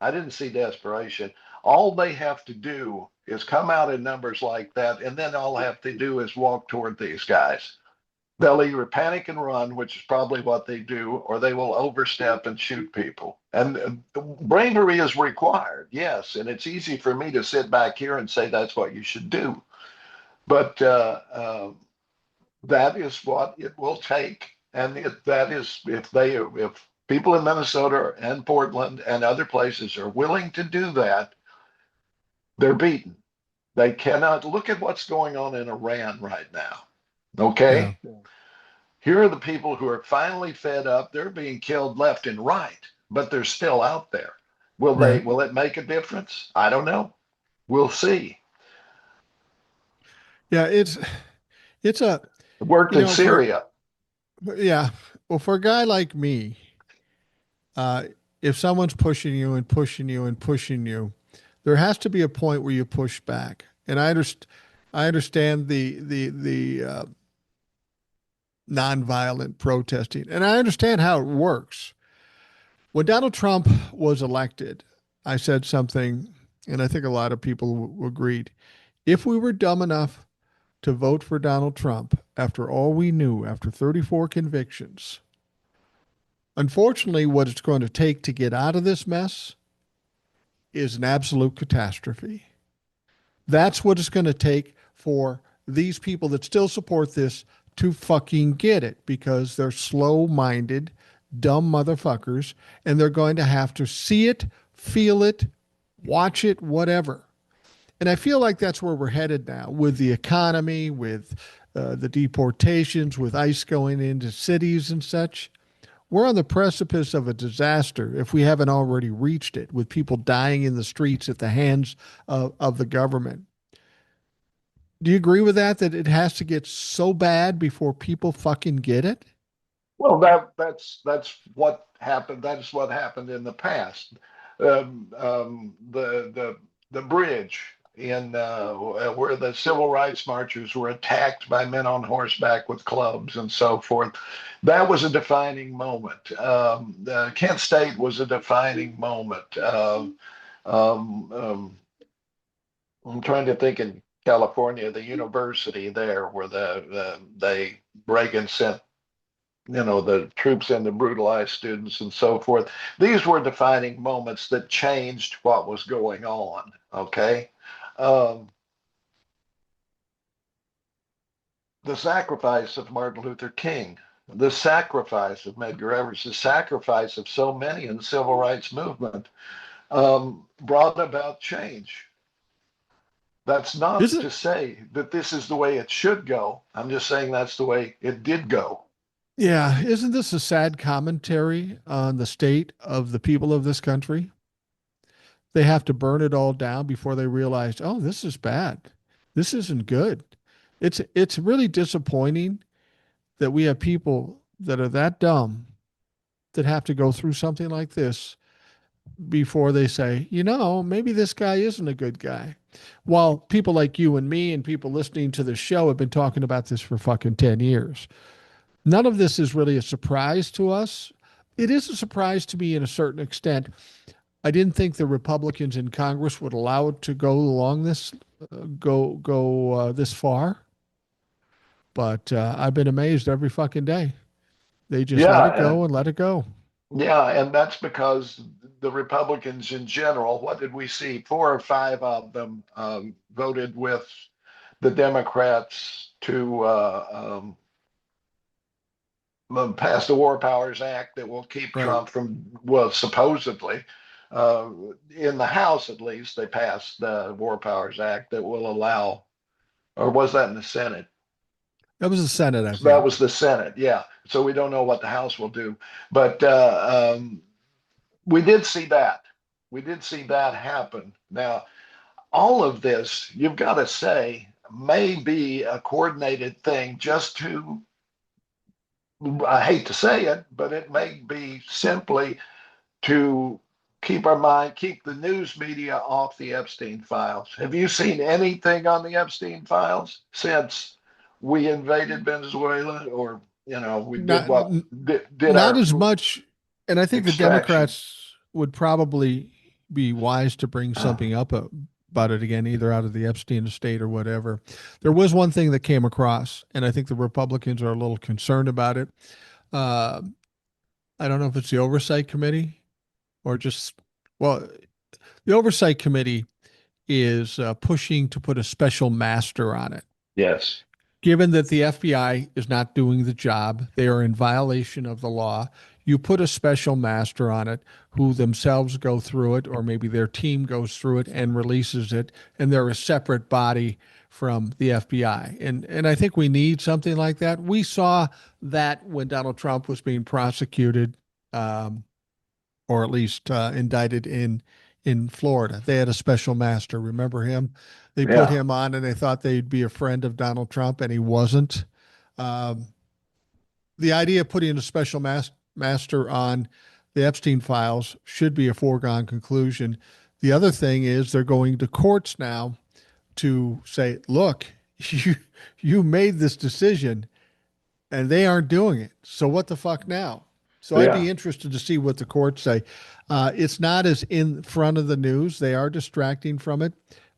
I didn't see desperation. All they have to do is come out in numbers like that, and then all they have to do is walk toward these guys. They'll either panic and run, which is probably what they do, or they will overstep and shoot people. And bravery is required, yes. And it's easy for me to sit back here and say that's what you should do. But that is what it will take. And that is if people in Minnesota and Portland and other places are willing to do that, they're beaten. They cannot look at what's going on in Iran right now. Yeah. Okay. Here are the people who are finally fed up. They're being killed left and right, but they're still out there. Right. Will it make a difference? I don't know. We'll see. Yeah, it's a It worked in for Syria. yeah, well, for a guy like me, uh if someone's pushing you and pushing you and pushing you, there has to be a point where you push back. And I understand the nonviolent protesting. And I understand how it works. When Donald Trump was elected, I said something, and I think a lot of people agreed. If we were dumb enough to vote for Donald Trump after all we knew, after 34 convictions, unfortunately, what it's going to take to get out of this mess is an absolute catastrophe. That's what it's going to take for these people that still support this to fucking get it because they're slow minded, dumb motherfuckers, and they're going to have to see it, feel it, watch it, whatever. And I feel like that's where we're headed now with the economy, with the deportations, with ICE going into cities and such. We're on the precipice of a disaster if we haven't already reached it, with people dying in the streets at the hands of the government. Do you agree with that? That it has to get so bad before people fucking get it? Well, that's what happened. That's what happened in the past. The bridge in where the civil rights marchers were attacked by men on horseback with clubs and so forth. That was a defining moment. Kent State was a defining moment. Um, um, I'm trying to think in California, the university there where they Reagan sent the troops in to brutalize students and so forth. These were defining moments that changed what was going on. Okay. Um, the sacrifice of Martin Luther King, the sacrifice of Medgar Evers, the sacrifice of so many in the civil rights movement brought about change. That's not Isn't to say that this is the way it should go. I'm just saying that's the way it did go. yeah, isn't this a sad commentary on the state of the people of this country? They have to burn it all down before they realize, oh, this is bad. This isn't good. It's really disappointing that we have people that are that dumb that have to go through something like this before they say, maybe this guy isn't a good guy. While people like you and me and people listening to the show have been talking about this for fucking 10 years. None of this is really a surprise to us. It is a surprise to me in a certain extent. I didn't think the Republicans in Congress would allow it to go along this go this far, but I've been amazed every fucking day. They just let it Yeah, go and let it go. yeah, and that's because the Republicans in general, what did we see? Four or five of them voted with the Democrats to pass the War Powers Act that will keep Right. Trump from, well, supposedly, uh, in the House at least, they passed the War Powers Act that will allow, or was that in the Senate? That was the Senate, I So that think. was the Senate, yeah. So we don't know what the House will do, but we did see that. We did see that happen. Now, all of this, you've got to say, may be a coordinated thing just to, I hate to say it, but it may be simply to keep the news media off the Epstein files. Have you seen anything on the Epstein files since we invaded Venezuela, or we did Not what did not our as much, and I think the extraction? Democrats would probably be wise to bring something up about it again, either out of the Epstein estate or whatever. There was one thing that came across, and I think the Republicans are a little concerned about it. Uh, I don't know if it's the Oversight Committee or just, well, the Oversight Committee is pushing to put a special master on it. Yes. Given that the FBI is not doing the job, they are in violation of the law. You put a special master on it who themselves go through it, or maybe their team goes through it and releases it, and they're a separate body from the FBI. And I think we need something like that. We saw that when Donald Trump was being prosecuted, um, or at least indicted in Florida. They had a special master. Remember him? They put Yeah. him on, and they thought they'd be a friend of Donald Trump, and he wasn't. Um, the idea of putting a special master on the Epstein files should be a foregone conclusion. The other thing is they're going to courts now to say, look, you made this decision. and they aren't doing it. So what the fuck now? So I'd Yeah. be interested to see what the courts say. It's not as in front of the news; they are distracting from it.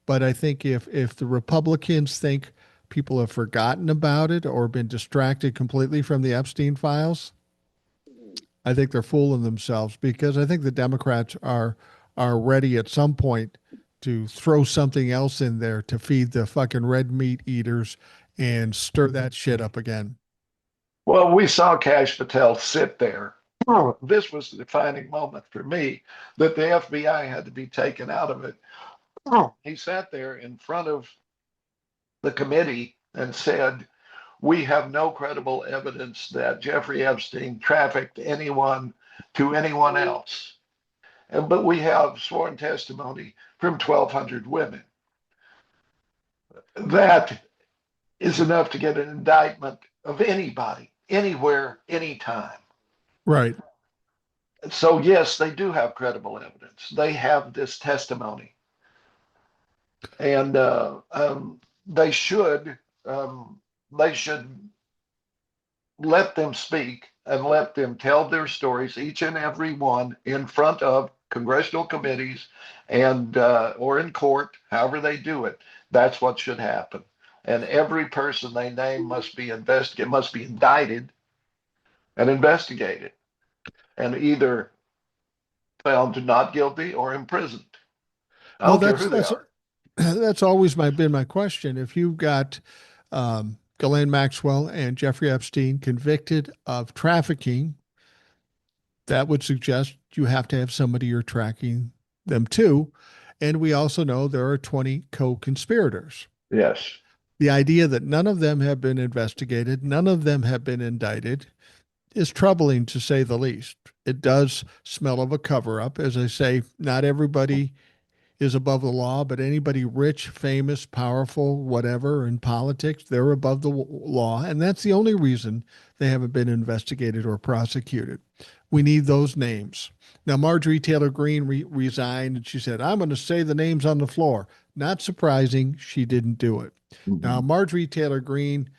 But I think if the Republicans think people have forgotten about it or been distracted completely from the Epstein files, I think they're fooling themselves because I think the Democrats are ready at some point to throw something else in there to feed the fucking red meat eaters and stir that shit up again. Well, we saw Cash Patel sit there. This was the defining moment for me that the FBI had to be taken out of it. He sat there in front of the committee and said, we have no credible evidence that Jeffrey Epstein trafficked anyone to anyone else. But we have sworn testimony from 1,200 women. That is enough to get an indictment of anybody, anywhere, anytime. Right. So, yes, they do have credible evidence. They have this testimony. And um, they should let them speak and let them tell their stories, each and every one, in front of congressional committees and or in court, however they do it. That's what should happen. And every person they name must be investigated, must be indicted and investigated, and either found not guilty or imprisoned. I Well, don't care that's who they that's are. that's always been my question. If you've got Ghislaine Maxwell and Jeffrey Epstein convicted of trafficking, that would suggest you have to have somebody you're tracking them to. And we also know there are 20 co-conspirators. Yes. The idea that none of them have been investigated, none of them have been indicted, is troubling to say the least. It does smell of a cover up. As I say, not everybody is above the law, but anybody rich, famous, powerful, whatever in politics, they're above the law. And that's the only reason they haven't been investigated or prosecuted. We need those names. Now, Marjorie Taylor Greene resigned and she said, I'm going to say the names on the floor. Not surprising, she didn't do it. Now, Mhm. Marjorie Taylor Greene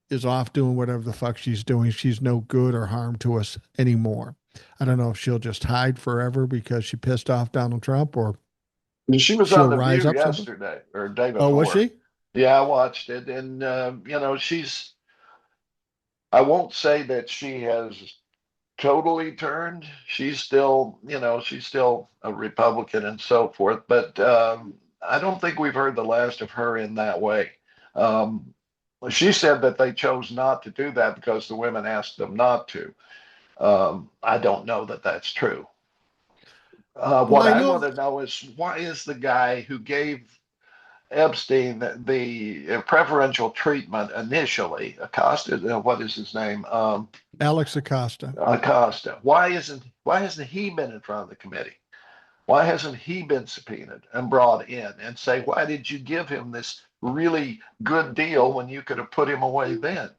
is off doing whatever the fuck she's doing. She's no good or harm to us anymore. I don't know if she'll just hide forever because she pissed off Donald Trump or She was on she'll The rise View up something. yesterday or day Oh, was before. she? Yeah, I watched it, and she's. I won't say that she has totally turned. She's still a Republican and so forth. But I don't think we've heard the last of her in that way. Um, she said that they chose not to do that because the women asked them not to. I don't know that that's true. Well, What I I want know to know is why is the guy who gave Epstein the preferential treatment initially, Acosta, what is his name? Alex Acosta. Acosta. Why hasn't he been in front of the committee? Why hasn't he been subpoenaed and brought in and say, why did you give him this really good deal when you could have put him away then?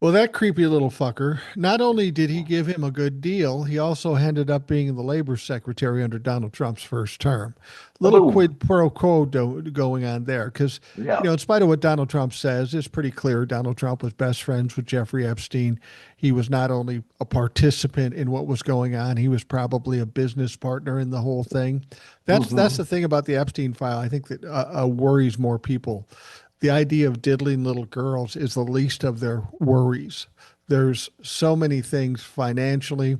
Well, that creepy little fucker, not only did he give him a good deal, he also ended up being the labor secretary under Donald Trump's first term. Little Boom. quid pro quo going on there. Because, Yeah. in spite of what Donald Trump says, it's pretty clear Donald Trump was best friends with Jeffrey Epstein. He was not only a participant in what was going on, he was probably a business partner in the whole thing. That's Hmm. the thing about the Epstein file. I think that worries more people. The idea of diddling little girls is the least of their worries. There's so many things financially,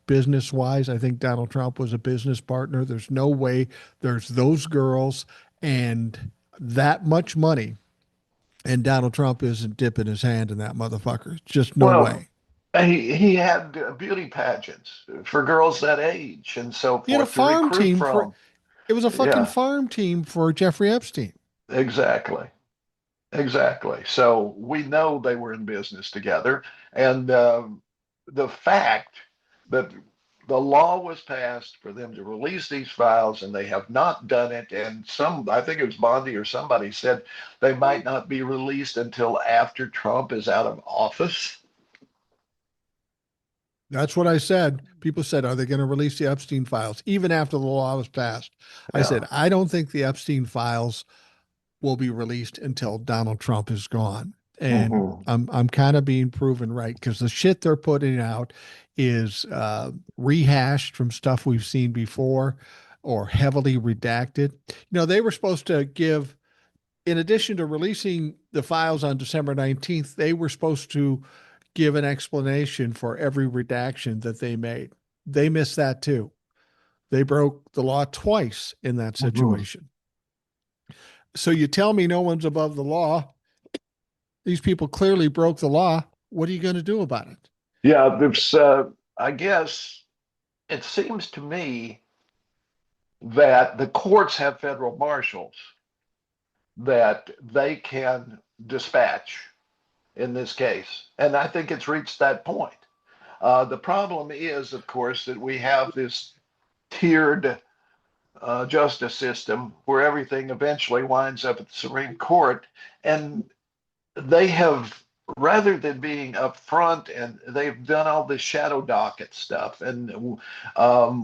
business wise. I think Donald Trump was a business partner. There's no way there's those girls and that much money, and Donald Trump isn't dipping his hand in that motherfucker. Just no Well, way. he had beauty pageants for girls that age and so He had a forth to farm recruit team for from. it was a fucking Yeah, farm team for Jeffrey Epstein. exactly. Exactly. So we know they were in business together. And the fact that the law was passed for them to release these files and they have not done it. And I think it was Bondi or somebody said they might not be released until after Trump is out of office. That's what I said. People said, are they going to release the Epstein files even after the law was passed? I Yeah. said, I don't think the Epstein files will be released until Donald Trump is gone. And Mhm. I'm kind of being proven right because the shit they're putting out is rehashed from stuff we've seen before or heavily redacted. They were supposed to give, in addition to releasing the files on December 19th, they were supposed to give an explanation for every redaction that they made. They missed that too. They broke the law twice in that Mhm. situation. So you tell me no one's above the law. These people clearly broke the law. What are you going to do about it? Yeah, I guess it seems to me that the courts have federal marshals that they can dispatch in this case. And I think it's reached that point. The problem is, of course, that we have this tiered justice system where everything eventually winds up at the Supreme Court. And they have, rather than being upfront, and they've done all this shadow docket stuff, and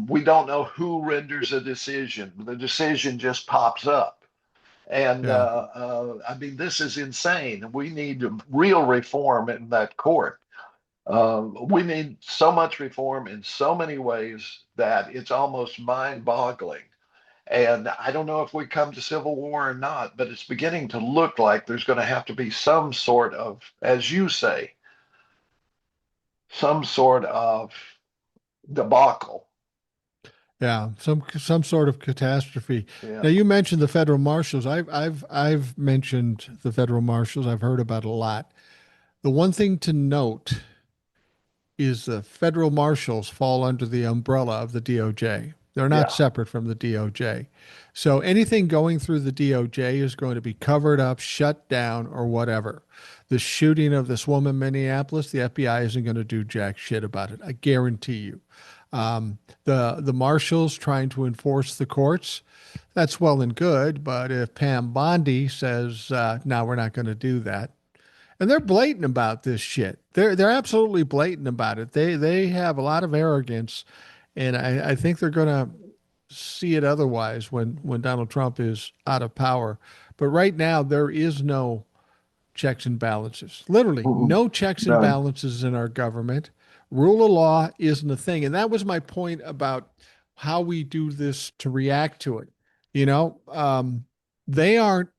we don't know who renders a decision. The decision just pops up. And Yeah. I mean, this is insane. We need real reform in that court. We need so much reform in so many ways that it's almost mind boggling. And I don't know if we come to civil war or not, but it's beginning to look like there's going to have to be some sort of, as you say, some sort of debacle. Yeah, some sort of catastrophe. Yeah. Now you mentioned the federal marshals. I've mentioned the federal marshals. I've heard about it a lot. The one thing to note is the federal marshals fall under the umbrella of the DOJ. They're not Yeah. separate from the DOJ. So anything going through the DOJ is going to be covered up, shut down, or whatever. The shooting of this woman in Minneapolis, the FBI isn't going to do jack shit about it. I guarantee you. The marshals trying to enforce the courts, that's well and good. But if Pam Bondi says, "No, we're not going to do that," and they're blatant about this shit. They're absolutely blatant about it. They have a lot of arrogance, and I think they're gonna see it otherwise when Donald Trump is out of power. But right now there is no checks and balances. Literally, Mhm. no checks and None. balances in our government. Rule of law isn't a thing. And that was my point about how we do this to react to it. You know, they aren't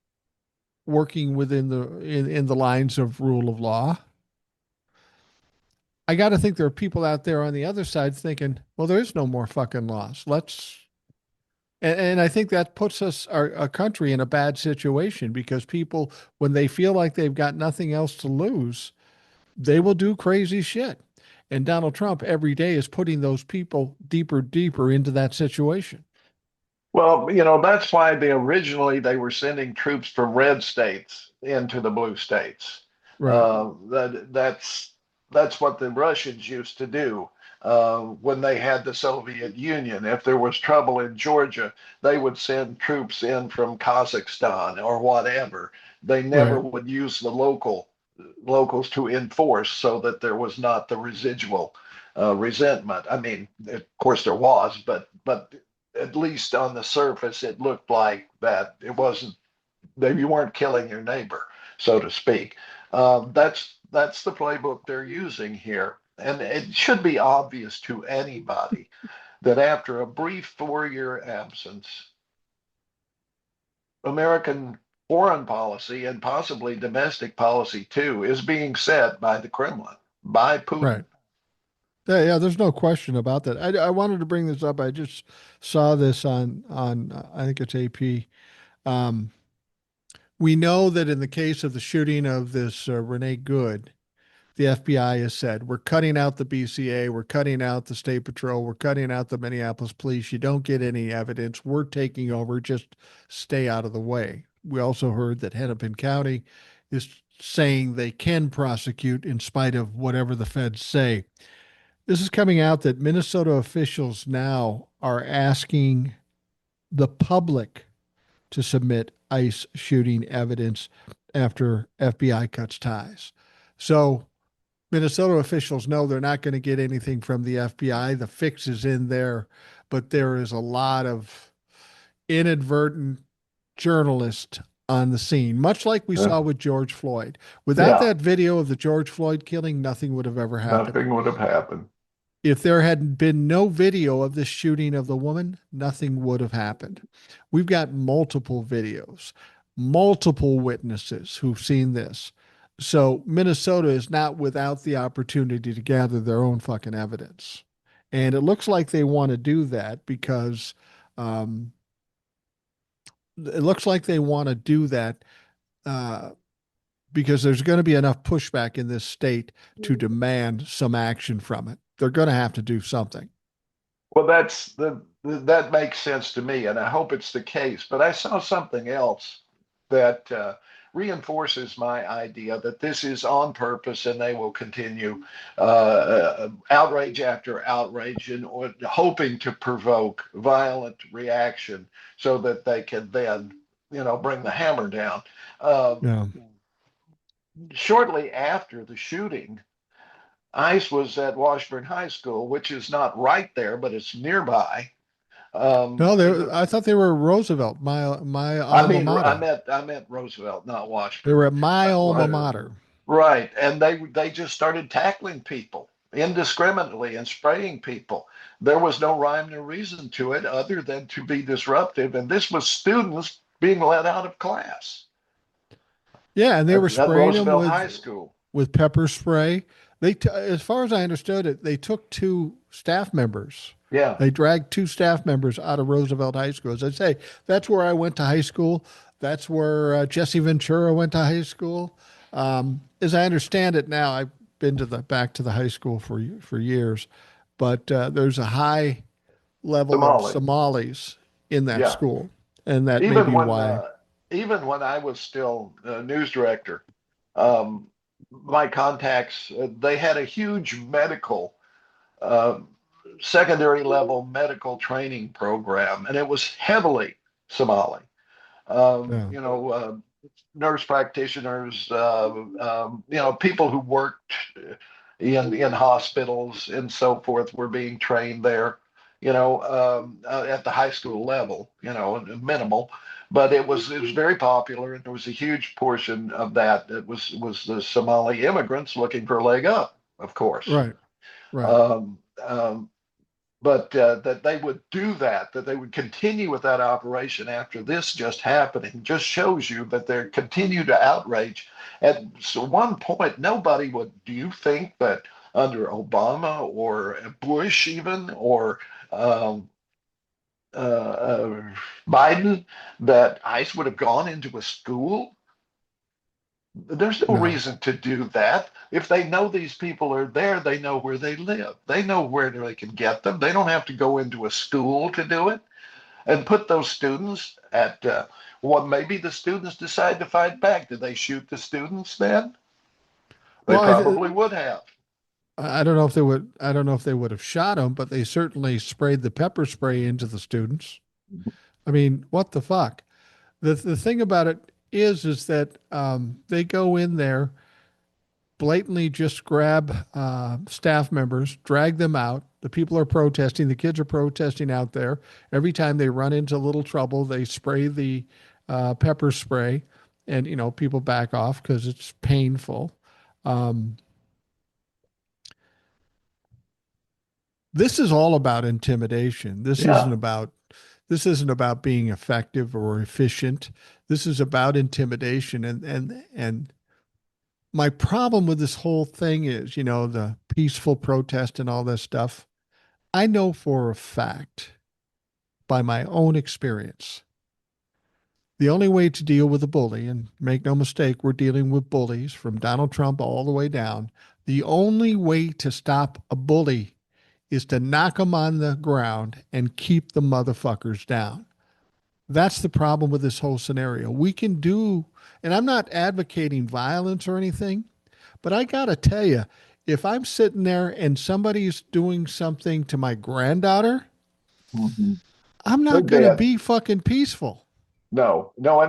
working within in the lines of rule of law. I got to think there are people out there on the other side thinking, well, there is no more fucking laws. And I think that puts our country in a bad situation because people, when they feel like they've got nothing else to lose, they will do crazy shit. And Donald Trump every day is putting those people deeper into that situation. Well, that's why originally they were sending troops from red states into the blue states. Right. That's what the Russians used to do when they had the Soviet Union. If there was trouble in Georgia, they would send troops in from Kazakhstan or whatever. They never Right. would use the locals to enforce so that there was not the residual resentment. I mean, of course there was, but at least on the surface, it looked like that it wasn't that you weren't killing your neighbor, so to speak. That's the playbook they're using here, and it should be obvious to anybody that after a brief 4 year absence, American foreign policy and possibly domestic policy too is being set by the Kremlin, by Putin. Right. Yeah, there's no question about that. I wanted to bring this up. I just saw this on I think it's AP. Um, we know that in the case of the shooting of this Renee Good, the FBI has said, we're cutting out the BCA, we're cutting out the State Patrol, we're cutting out the Minneapolis Police. You don't get any evidence. We're taking over. Just stay out of the way. We also heard that Hennepin County is saying they can prosecute in spite of whatever the feds say. This is coming out that Minnesota officials now are asking the public to submit ICE shooting evidence after FBI cuts ties. So Minnesota officials know they're not going to get anything from the FBI. The fix is in there, but there is a lot of inadvertent journalists on the scene, much like we Yeah. saw with George Floyd. Without Yeah. that video of the George Floyd killing, nothing would have ever happened. Nothing would have happened. If there had been no video of this shooting of the woman, nothing would have happened. We've got multiple videos, multiple witnesses who've seen this. So Minnesota is not without the opportunity to gather their own fucking evidence. And it looks like they want to do that because um, it looks like they want to do that uh, because there's going to be enough pushback in this state to demand some action from it. They're going to have to do something. Well, that makes sense to me, and I hope it's the case. But I saw something else that reinforces my idea that this is on purpose, and they will continue outrage after outrage, and hoping to provoke violent reaction so that they can then, bring the hammer down. Um, Yeah. Shortly after the shooting, ICE was at Washburn High School, which is not right there, but it's nearby. No, they. The, I thought they were Roosevelt, my I alma mean, mater. I meant Roosevelt, not They Washburn. were at my alma Right, mater. right, and they just started tackling people indiscriminately and spraying people. There was no rhyme or reason to it other than to be disruptive, and this was students being let out of class Yeah, and they were at spraying them Roosevelt High School. with pepper spray. As far as I understood it, they took two staff members. Yeah, They dragged two staff members out of Roosevelt High School. As I say, that's where I went to high school. That's where Jesse Ventura went to high school. As I understand it now, I've been to the back to the high school for years, but there's a high level of Somali. Somalis in that Yeah, school, and that may even be when why. even when I was still news director, um, my contacts they had a huge medical uh, secondary level medical training program, and it was heavily Somali. Yeah, Nurse practitioners, people who worked in hospitals and so forth were being trained there. At the high school level, minimal, but it was very popular, and there was a huge portion of that was the Somali immigrants looking for a leg up, of course. right, right. Um, um, but that they would do that they would continue with that operation after this just happening just shows you that they continue to outrage. At one point, nobody would, do you think that under Obama or Bush even, or um, uh, uh, Biden, that ICE would have gone into a school? There's no No. reason to do that. If they know these people are there, they know where they live. They know where they can get them. They don't have to go into a school to do it and put those students at, maybe the students decide to fight back. Did they shoot the students then? They Well, probably would have. I don't know if they would. I don't know if they would have shot them, but they certainly sprayed the pepper spray into the students. I mean, what the fuck? The thing about it is that they go in there, blatantly just grab staff members, drag them out. The people are protesting. The kids are protesting out there. Every time they run into a little trouble, they spray the pepper spray, and people back off because it's painful. Um, this is all about intimidation. Yeah. This isn't about being effective or efficient. This is about intimidation. And my problem with this whole thing is, the peaceful protest and all this stuff. I know for a fact, by my own experience, the only way to deal with a bully, and make no mistake, we're dealing with bullies from Donald Trump all the way down. The only way to stop a bully is to knock them on the ground and keep the motherfuckers down. That's the problem with this whole scenario. We can do, and I'm not advocating violence or anything, but I got to tell you, if I'm sitting there and somebody's doing something to my granddaughter, Mhm. I'm They're not going to dead. be fucking peaceful. No, no,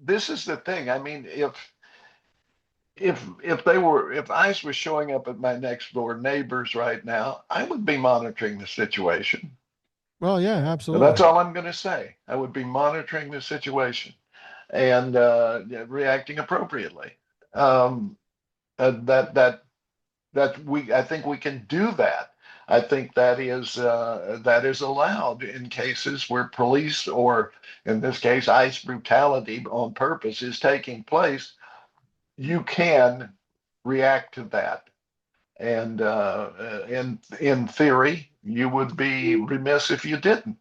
this is the thing. I mean, if ICE was showing up at my next door neighbors right now, I would be monitoring the situation. Well, yeah, And that's absolutely. all I'm going to say. I would be monitoring the situation. and reacting appropriately. Um, that we I think we can do that. I think that is allowed in cases where police or in this case ICE brutality on purpose is taking place. You can react to that, and in theory, you would be remiss if you didn't.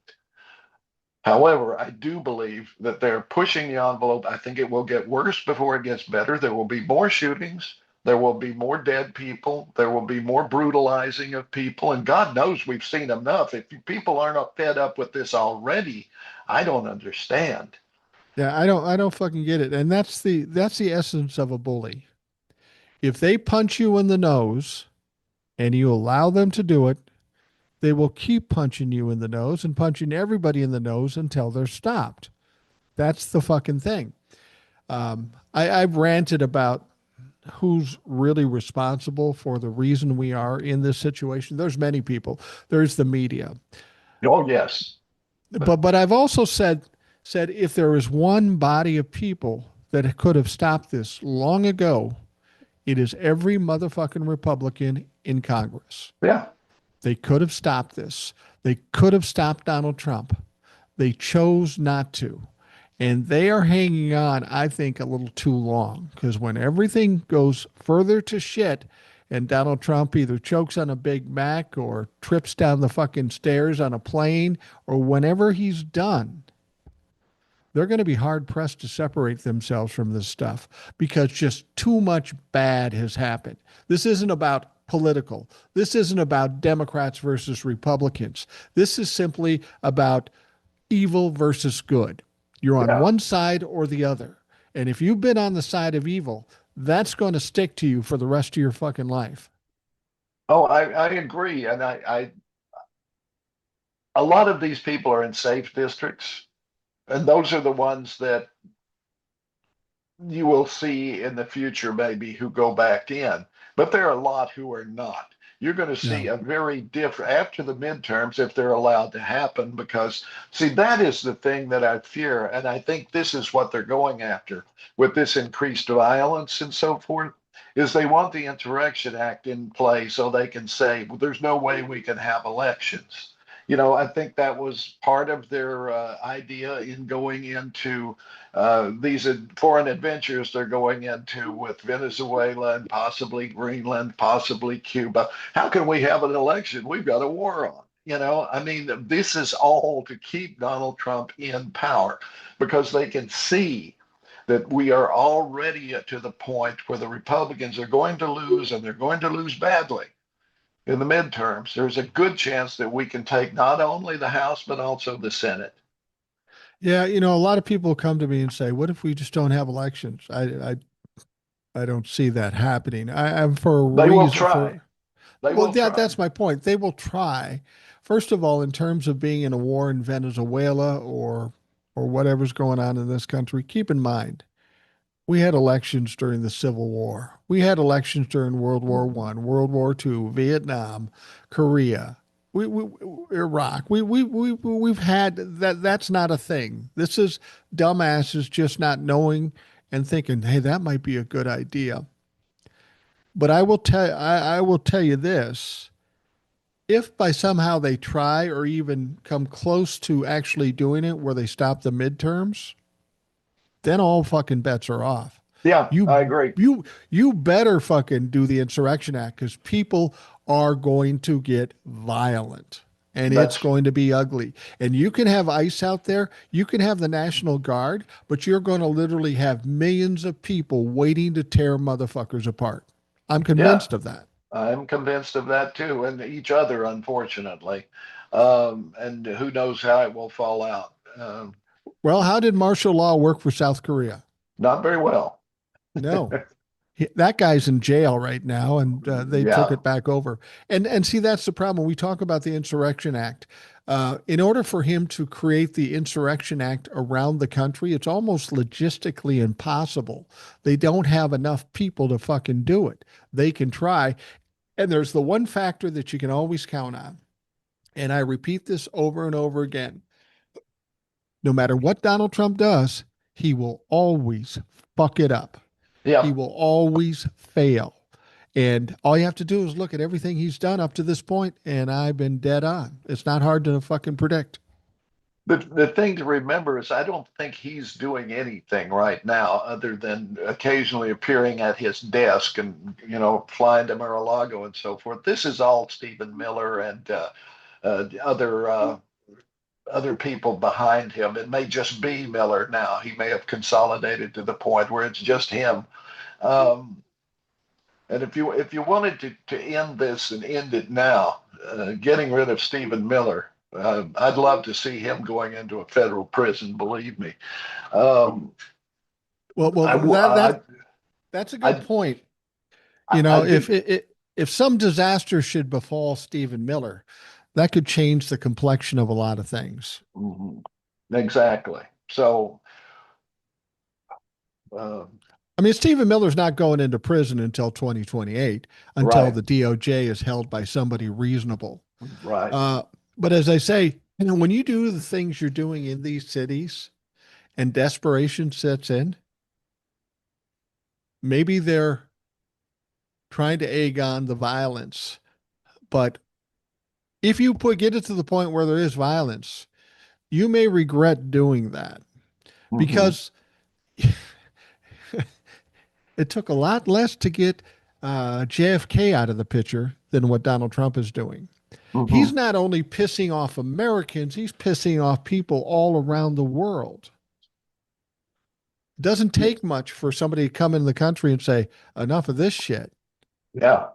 However, I do believe that they're pushing the envelope. I think it will get worse before it gets better. There will be more shootings. There will be more dead people. There will be more brutalizing of people. And God knows we've seen enough. If people aren't fed up with this already, I don't understand. Yeah, I don't fucking get it. And that's the essence of a bully. If they punch you in the nose and you allow them to do it, they will keep punching you in the nose and punching everybody in the nose until they're stopped. That's the fucking thing. I've ranted about who's really responsible for the reason we are in this situation. There's many people. There's the media. Oh, yes. But I've also said if there is one body of people that could have stopped this long ago, it is every motherfucking Republican in Congress. Yeah. They could have stopped this. They could have stopped Donald Trump. They chose not to. And they are hanging on, I think, a little too long because when everything goes further to shit and Donald Trump either chokes on a Big Mac or trips down the fucking stairs on a plane or whenever he's done, they're going to be hard pressed to separate themselves from this stuff because just too much bad has happened. This isn't about political. This isn't about Democrats versus Republicans. This is simply about evil versus good. You're on Yeah. one side or the other. And if you've been on the side of evil, that's going to stick to you for the rest of your fucking life. Oh, I agree. And a lot of these people are in safe districts. And those are the ones that you will see in the future, maybe, who go back in. But there are a lot who are not. You're going to see No. a very different after the midterms if they're allowed to happen, because, see, that is the thing that I fear. And I think this is what they're going after with this increased violence and so forth. Is they want the Insurrection Act in play so they can say, well, there's no way we can have elections. I think that was part of their idea in going into these foreign adventures they're going into with Venezuela and possibly Greenland, possibly Cuba. How can we have an election? We've got a war on. I mean, this is all to keep Donald Trump in power because they can see that we are already to the point where the Republicans are going to lose and they're going to lose badly in the midterms. There's a good chance that we can take not only the House, but also the Senate. Yeah, a lot of people come to me and say, "What if we just don't have elections?" I don't see that happening. I'm for a They will reason try. for They well, will try. that's my point. They will try. First of all, in terms of being in a war in Venezuela or whatever's going on in this country, keep in mind we had elections during the Civil War. We had elections during World War One, World War Two, Vietnam, Korea, we Iraq. We've had that. That's not a thing. This is dumbasses just not knowing and thinking, hey, that might be a good idea. But I will tell you this: if by somehow they try or even come close to actually doing it, where they stop the midterms, then all fucking bets are off. Yeah, You I agree. you better fucking do the Insurrection Act because people are going to get violent and it's That's going to be ugly. And you can have ICE out there, you can have the National Guard, but you're going to literally have millions of people waiting to tear motherfuckers apart. I'm yeah. convinced of that. I'm convinced of that too, and each other, unfortunately. And who knows how it will fall out? Well, how did martial law work for South Korea? Not very well. No. That guy's in jail right now, and they took Yeah, it back over. And see, that's the problem. When we talk about the Insurrection Act, in order for him to create the Insurrection Act around the country, it's almost logistically impossible. They don't have enough people to fucking do it. They can try, and there's the one factor that you can always count on. And I repeat this over and over again. No matter what Donald Trump does, he will always fuck it up. He Yep. will always fail. And all you have to do is look at everything he's done up to this point, and I've been dead on. It's not hard to fucking predict. The thing to remember is I don't think he's doing anything right now other than occasionally appearing at his desk and, flying to Mar-a-Lago and so forth. This is all Stephen Miller and other people behind him. It may just be Miller now. He may have consolidated to the point where it's just him. Um, and if you wanted to end this and end it now, getting rid of Stephen Miller, I'd love to see him going into a federal prison. Believe me. Um, Well, I, that's a good I, point. I, I do. If some disaster should befall Stephen Miller, that could change the complexion of a lot of things. Mhm. Exactly. So, uh, I mean, Stephen Miller's not going into prison until 2028, until right, the DOJ is held by somebody reasonable. right. Uh, but as I say, when you do the things you're doing in these cities and desperation sets in, maybe they're trying to egg on the violence. But if you get it to the point where there is violence, you may regret doing that Hmm. because it took a lot less to get JFK out of the picture than what Donald Trump is doing. He's Hmm. not only pissing off Americans, he's pissing off people all around the world. It doesn't take much for somebody to come in the country and say, enough of this shit. Yeah.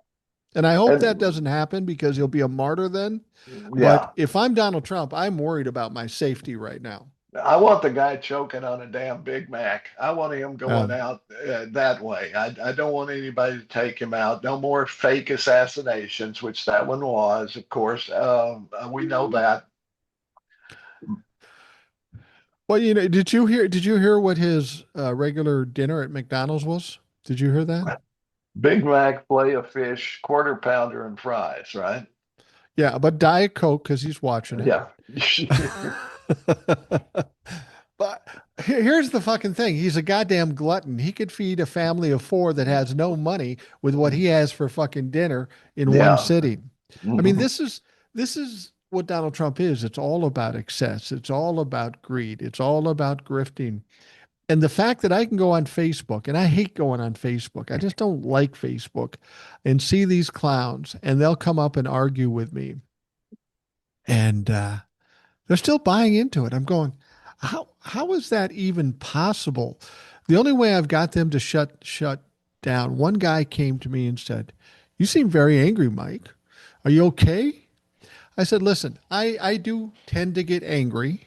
And I hope that And doesn't happen because he'll be a martyr then. But yeah, if I'm Donald Trump, I'm worried about my safety right now. I want the guy choking on a damn Big Mac. I want him going Um, out that way. I don't want anybody to take him out. No more fake assassinations, which that one was, of course. We know that. well, did you hear what his regular dinner at McDonald's was? Did you hear that? Big Mac, fillet of fish, quarter pounder, and fries, right? Yeah, but Diet Coke because he's watching it. Yeah. But here's the fucking thing. He's a goddamn glutton. He could feed a family of four that has no money with what he has for fucking dinner in one Yeah. sitting. I mean, Hmm. this is what Donald Trump is. It's all about excess. It's all about greed. It's all about grifting. And the fact that I can go on Facebook, and I hate going on Facebook. I just don't like Facebook and see these clowns and they'll come up and argue with me. And they're still buying into it. I'm going, how is that even possible? The only way I've got them to shut down. One guy came to me and said, "You seem very angry, Mike. Are you okay?" I said, "Listen, I do tend to get angry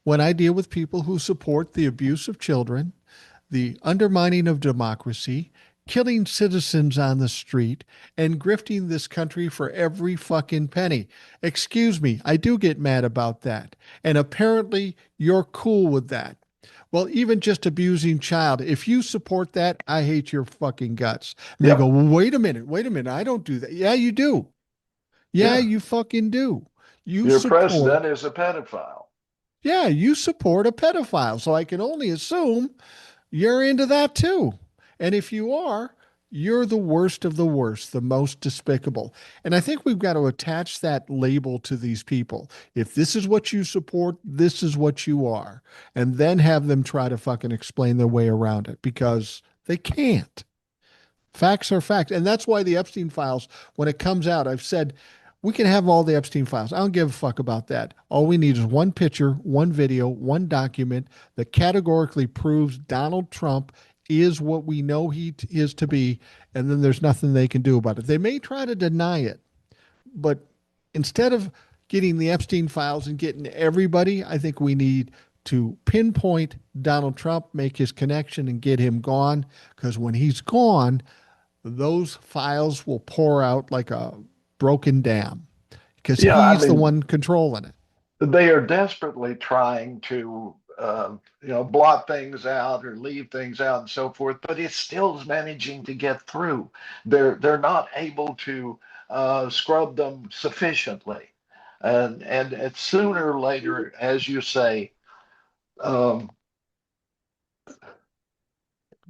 when I deal with people who support the abuse of children, the undermining of democracy, killing citizens on the street, and grifting this country for every fucking penny. Excuse me, I do get mad about that. And apparently you're cool with that. Well, even just abusing child, if you support that, I hate your fucking guts." And they go, Yep. "Well, wait a minute, I don't do that." Yeah, you do. Yeah, Yeah. you fucking do. You Your president support, is a pedophile. yeah, you support a pedophile. So I can only assume you're into that too. And if you are, you're the worst of the worst, the most despicable. And I think we've got to attach that label to these people. If this is what you support, this is what you are. And then have them try to fucking explain their way around it because they can't. Facts are facts. And that's why the Epstein files, when it comes out, I've said we can have all the Epstein files. I don't give a fuck about that. All we need is one picture, one video, one document that categorically proves Donald Trump is what we know he is to be. And then there's nothing they can do about it. They may try to deny it, but instead of getting the Epstein files and getting everybody, I think we need to pinpoint Donald Trump, make his connection, and get him gone. Because when he's gone, those files will pour out like a broken dam because Yeah, I he's the mean, one controlling it. they are desperately trying to, blot things out or leave things out and so forth, but it still is managing to get through. They're not able to scrub them sufficiently, and it's sooner or later, as you say, um,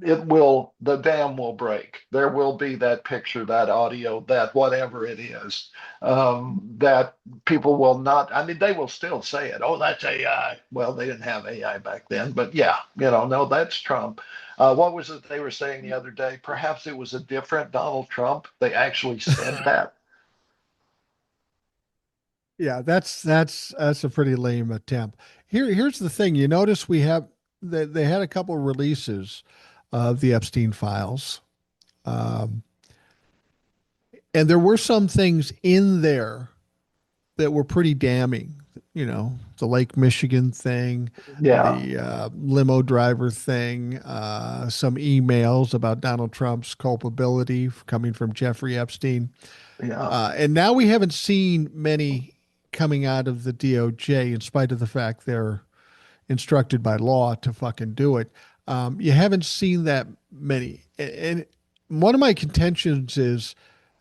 it will, the dam will break. There will be that picture, that audio, that whatever it is, that people will not, I mean, they will still say it. Oh, that's AI. Well, they didn't have AI back then, but yeah, no, that's Trump. What was it they were saying the other day? Perhaps it was a different Donald Trump. They actually said that. Yeah, that's a pretty lame attempt. Here's the thing. You notice we have they had a couple releases of the Epstein files, um, and there were some things in there that were pretty damning. You know, the Lake Michigan thing, Yeah, the limo driver thing, some emails about Donald Trump's culpability coming from Jeffrey Epstein. yeah, And now we haven't seen many coming out of the DOJ, in spite of the fact they're instructed by law to fucking do it. You haven't seen that many. And one of my contentions is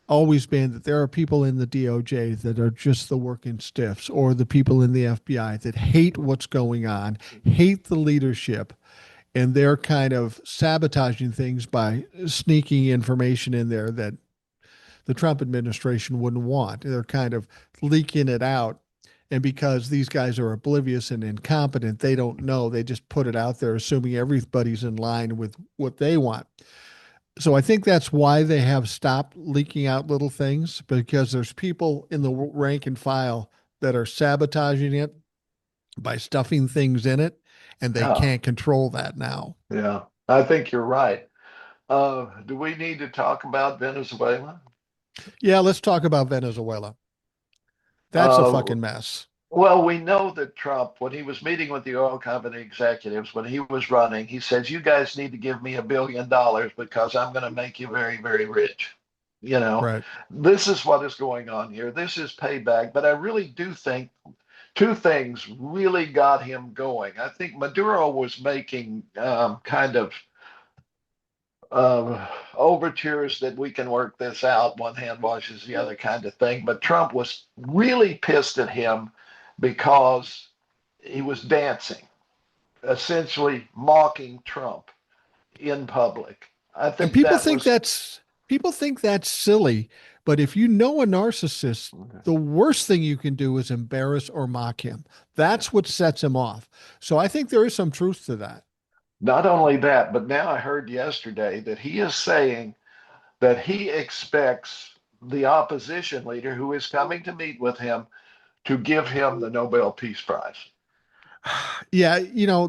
always been that there are people in the DOJ that are just the working stiffs, or the people in the FBI that hate what's going on, hate the leadership, and they're kind of sabotaging things by sneaking information in there that the Trump administration wouldn't want. They're kind of leaking it out. And because these guys are oblivious and incompetent, they don't know. They just put it out there, assuming everybody's in line with what they want. So I think that's why they have stopped leaking out little things, because there's people in the rank and file that are sabotaging it by stuffing things in it, and they yeah, can't control that now. yeah. I think you're right. Do we need to talk about Venezuela? Yeah, let's talk about Venezuela. That's a Uh, fucking mess. Well, we know that Trump, when he was meeting with the oil company executives, when he was running, he says, "You guys need to give me $1 billion because I'm going to make you very, very rich." You know, Right. this is what is going on here. This is payback. But I really do think two things really got him going. I think Maduro was making kind of overtures that we can work this out, one hand washes the other kind of thing. But Trump was really pissed at him because he was dancing, essentially mocking Trump in public. I And think that was people think that's silly, but if you know a narcissist, the worst thing you can do is embarrass or mock him. That's what sets him off. So I think there is some truth to that. not only that, but now I heard yesterday that he is saying that he expects the opposition leader who is coming to meet with him to give him the Nobel Peace Prize. Yeah,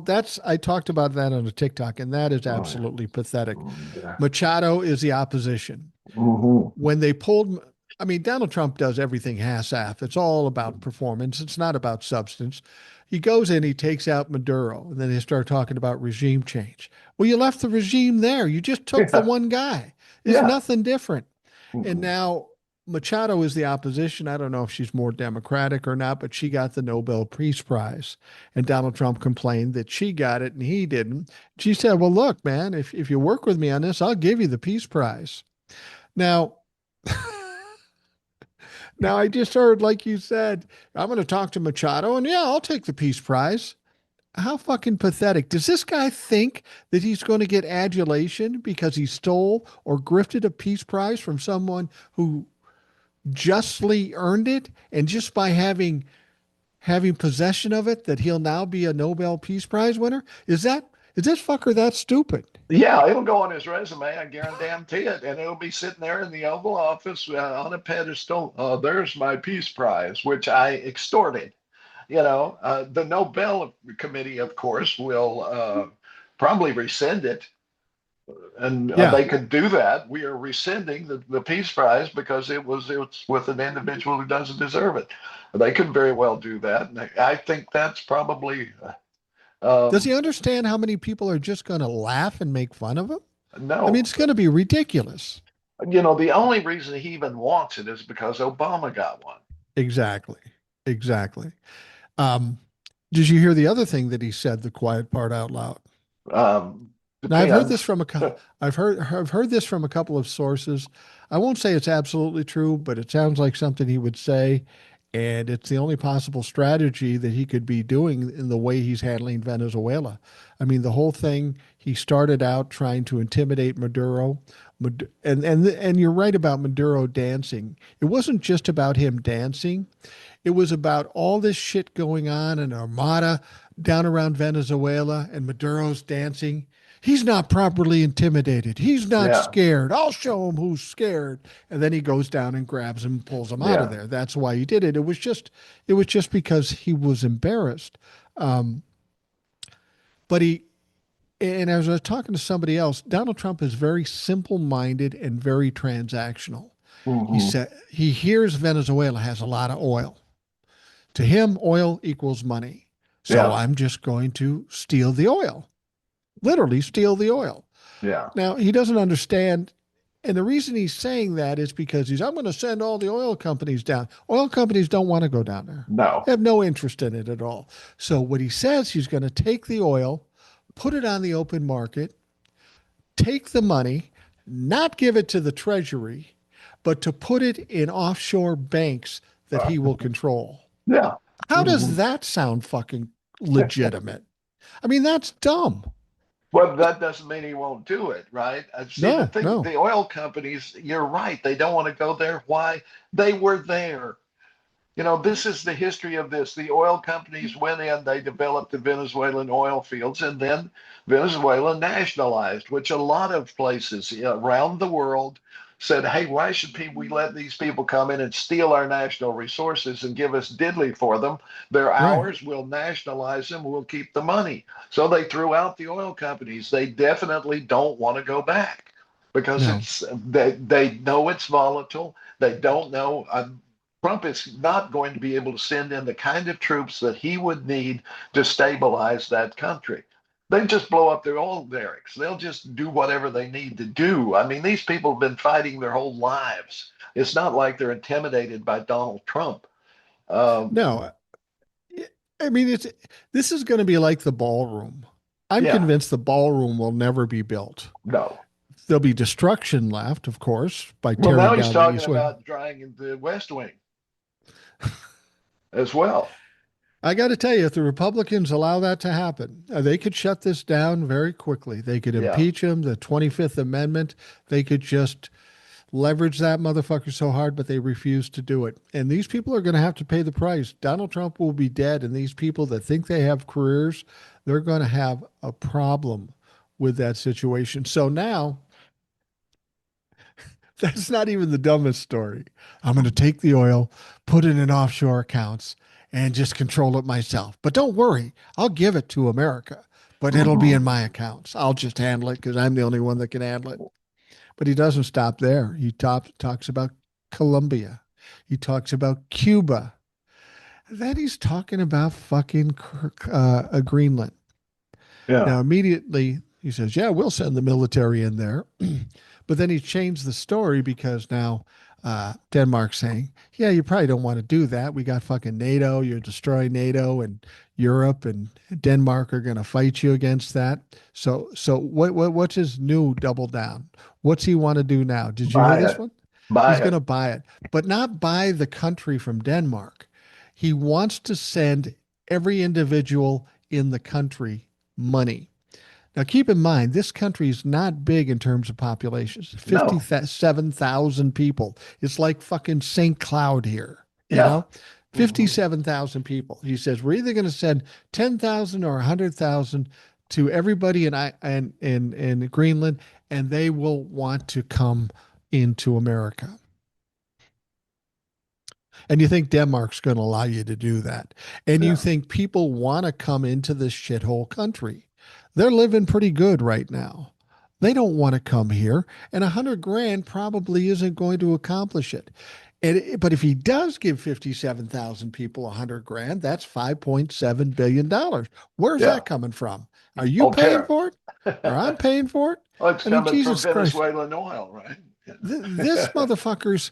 that's I talked about that on a TikTok, and that is Oh, yeah. absolutely pathetic. Yeah. Machado is the opposition. Mm-hmm. When they pulled, I mean, Donald Trump does everything half-ass. It's all about performance. It's not about substance. He goes in, he takes out Maduro, and then they start talking about regime change. Well, you left the regime there. You just took the Yeah. one guy. It's Yeah. nothing different. And Mm-hmm. now Machado is the opposition. I don't know if she's more democratic or not, but she got the Nobel Peace Prize. And Donald Trump complained that she got it and he didn't. She said, well, look, man, if you work with me on this, I'll give you the Peace Prize. Now, now I just heard, like you said, I'm going to talk to Machado, and yeah, I'll take the Peace Prize. How fucking pathetic. Does this guy think that he's going to get adulation because he stole or grifted a Peace Prize from someone who justly earned it, and just by having possession of it, that he'll now be a Nobel Peace Prize winner? Is this fucker that stupid? Yeah, it'll go on his resume. I guarantee it, and it'll be sitting there in the Oval Office on a pedestal. There's my Peace Prize, which I extorted. The Nobel Committee, of course, will probably rescind it, and Yeah. they could do that. We are rescinding the Peace Prize because it's with an individual who doesn't deserve it. They could very well do that, and I think that's probably Does he um, understand how many people are just going to laugh and make fun of him? I mean, no. it's going to be ridiculous. The only reason he even wants it is because Obama got one. Exactly. Exactly. Um, did you hear the other thing that he said, the quiet part out loud? Now I've heard this Depends. from I've heard this from a couple of sources. I won't say it's absolutely true, but it sounds like something he would say. And it's the only possible strategy that he could be doing in the way he's handling Venezuela. I mean, the whole thing, he started out trying to intimidate Maduro. And you're right about Maduro dancing. It wasn't just about him dancing. It was about all this shit going on in Armada down around Venezuela and Maduro's dancing. He's not properly intimidated. He's not Yeah, scared. I'll show him who's scared. And then he goes down and grabs him and pulls him out of yeah. there. That's why he did it. It was just because he was embarrassed. Um, but he and as I was talking to somebody else, Donald Trump is very simple-minded and very transactional. He Hmm. said he hears Venezuela has a lot of oil. To him, oil equals money. So Yeah, I'm just going to steal the oil, literally steal the oil. yeah. Now, he doesn't understand. And the reason he's saying that is because I'm going to send all the oil companies down. Oil companies don't want to go down there, they No. have no interest in it at all. So, what he says, he's going to take the oil, put it on the open market, take the money, not give it to the Treasury, but to put it in offshore banks that Uh, he will control. yeah. How Hmm. does that sound fucking legitimate? I mean, that's dumb. Well, that doesn't mean he won't do it, right? See, the No, thing, no. the oil companies, you're right. They don't want to go there. Why? They were there. This is the history of this. The oil companies went in, they developed the Venezuelan oil fields, and then Venezuela nationalized, which a lot of places around the world said, hey, why should we let these people come in and steal our national resources and give us diddly for them? They're Right. ours. We'll nationalize them. We'll keep the money. So they threw out the oil companies. They definitely don't want to go back because No, they know it's volatile. They don't know. Trump is not going to be able to send in the kind of troops that he would need to stabilize that country. They just blow up their oil derricks. They'll just do whatever they need to do. I mean, these people have been fighting their whole lives. It's not like they're intimidated by Donald Trump. Um, no. I mean, this is going to be like the ballroom. I'm yeah, convinced the ballroom will never be built. no. There'll be destruction left, of course, by Well, now tearing he's down the talking East Wing. about drying the West Wing as well. I got to tell you, if the Republicans allow that to happen, they could shut this down very quickly. They could Yeah. impeach him, the 25th Amendment. They could just leverage that motherfucker so hard, but they refuse to do it. And these people are going to have to pay the price. Donald Trump will be dead, and these people that think they have careers, they're going to have a problem with that situation. So now, that's not even the dumbest story. I'm going to take the oil, put it in offshore accounts, and just control it myself. But don't worry, I'll give it to America, but it'll be in Mhm. my accounts. I'll just handle it because I'm the only one that can handle it. But he doesn't stop there. Talks about Colombia. He talks about Cuba. Then he's talking about fucking Greenland. Yeah. Now, immediately he says, yeah, we'll send the military in there. But then he changed the story because now Denmark's saying, yeah, you probably don't want to do that. We got fucking NATO. You're destroying NATO, and Europe and Denmark are going to fight you against that. So what's his new double down? What's he want to do now? Did you hear Buy this it. one? Buy He's going it. to buy it, but not buy the country from Denmark. He wants to send every individual in the country money. Now, keep in mind, this country is not big in terms of populations. No. 57,000 people. It's like fucking St. Cloud here, you Yeah. know? Hmm. 57,000 people. He says, we're either going to send 10,000 or 100,000 to everybody in Greenland, and they will want to come into America. And you think Denmark's going to allow you to do that. And you Yeah. think people want to come into this shithole country. They're living pretty good right now. They don't want to come here. And 100 grand probably isn't going to accomplish it. But if he does give 57,000 people 100 grand, that's $5.7 billion. Where's Yeah. that coming from? Are you Oh, paying tariff. for it? Or I'm paying for it? Well, it's I mean, coming from Jesus Christ. Venezuelan oil, right? This motherfucker's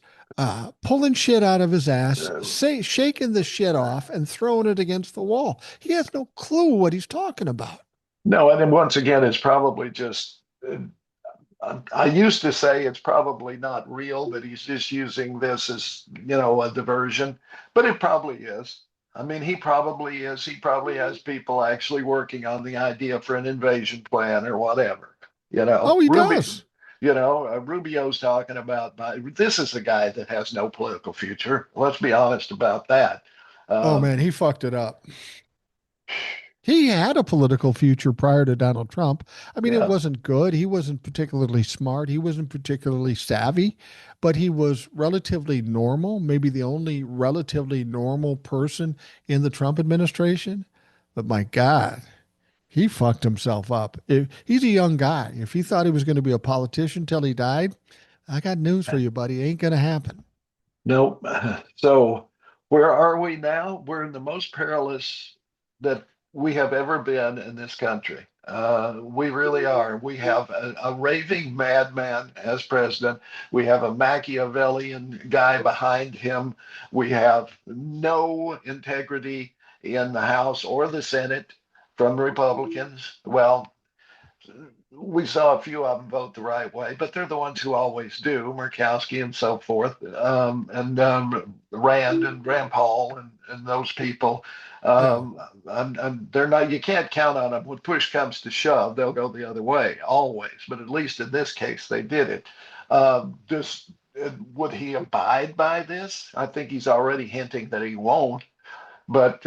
pulling shit out of his ass, Uh, shaking the shit off, and throwing it against the wall. He has no clue what he's talking about. no, and then once again, it's probably just I used to say it's probably not real, that he's just using this as, a diversion, but it probably is. I mean, he probably is. He probably has people actually working on the idea for an invasion plan or whatever. Oh, he Ruby, does. Rubio's talking about, this is a guy that has no political future. Let's be honest about that. Oh man, Um, he fucked it up. He had a political future prior to Donald Trump. I mean, it yeah, wasn't good. He wasn't particularly smart. He wasn't particularly savvy, but he was relatively normal, maybe the only relatively normal person in the Trump administration. But my God, he fucked himself up. He's a young guy. If he thought he was going to be a politician till he died, I got news for you, buddy. Ain't going to happen. no. So where are we now? We're in the most perilous that we have ever been in this country. We really are. We have a raving madman as president. We have a Machiavellian guy behind him. We have no integrity in the House or the Senate from Republicans. Well, we saw a few of them vote the right way, but they're the ones who always do, Murkowski and so forth, and Rand and Rand Paul and those people. Yeah, And they're not. You can't count on them. When push comes to shove, they'll go the other way always. But at least in this case, they did it. Just would he abide by this? I think he's already hinting that he won't. But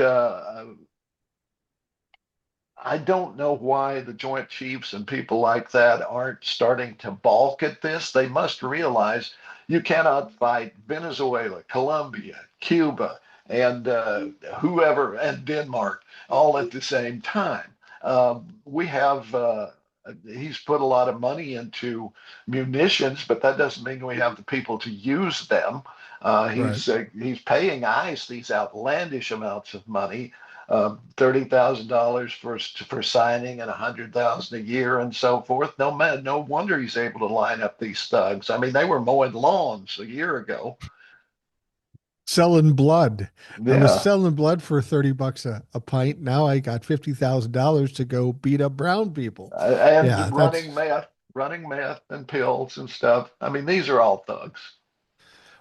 I don't know why the Joint Chiefs and people like that aren't starting to balk at this. They must realize you cannot fight Venezuela, Colombia, Cuba, and whoever, and Denmark all at the same time. We have. He's put a lot of money into munitions, but that doesn't mean we have the people to use them. right. He's paying ICE these outlandish amounts of money, $30,000 for signing and 100,000 a year and so forth. No man, no wonder he's able to line up these thugs. I mean, they were mowing lawns a year ago. Selling blood. I was Yeah, selling blood for 30 bucks a pint. Now I got $50,000 to go beat up brown people. and Yeah, that's running meth and pills and stuff. I mean, these are all thugs.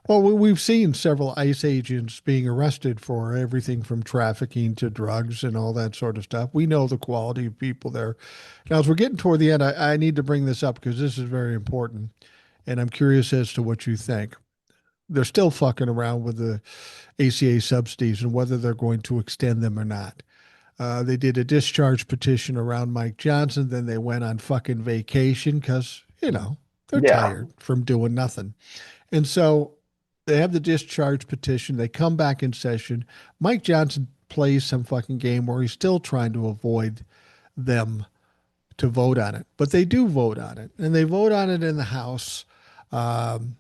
well, we've seen several ICE agents being arrested for everything from trafficking to drugs and all that sort of stuff. We know the quality of people there. Now, as we're getting toward the end, I need to bring this up because this is very important. And I'm curious as to what you think. They're still fucking around with the ACA subsidies and whether they're going to extend them or not. They did a discharge petition around Mike Johnson. Then they went on fucking vacation because, they're Yeah, tired from doing nothing. And so they have the discharge petition. They come back in session. Mike Johnson plays some fucking game where he's still trying to avoid them to vote on it. But they do vote on it. And they vote on it in the House. Um,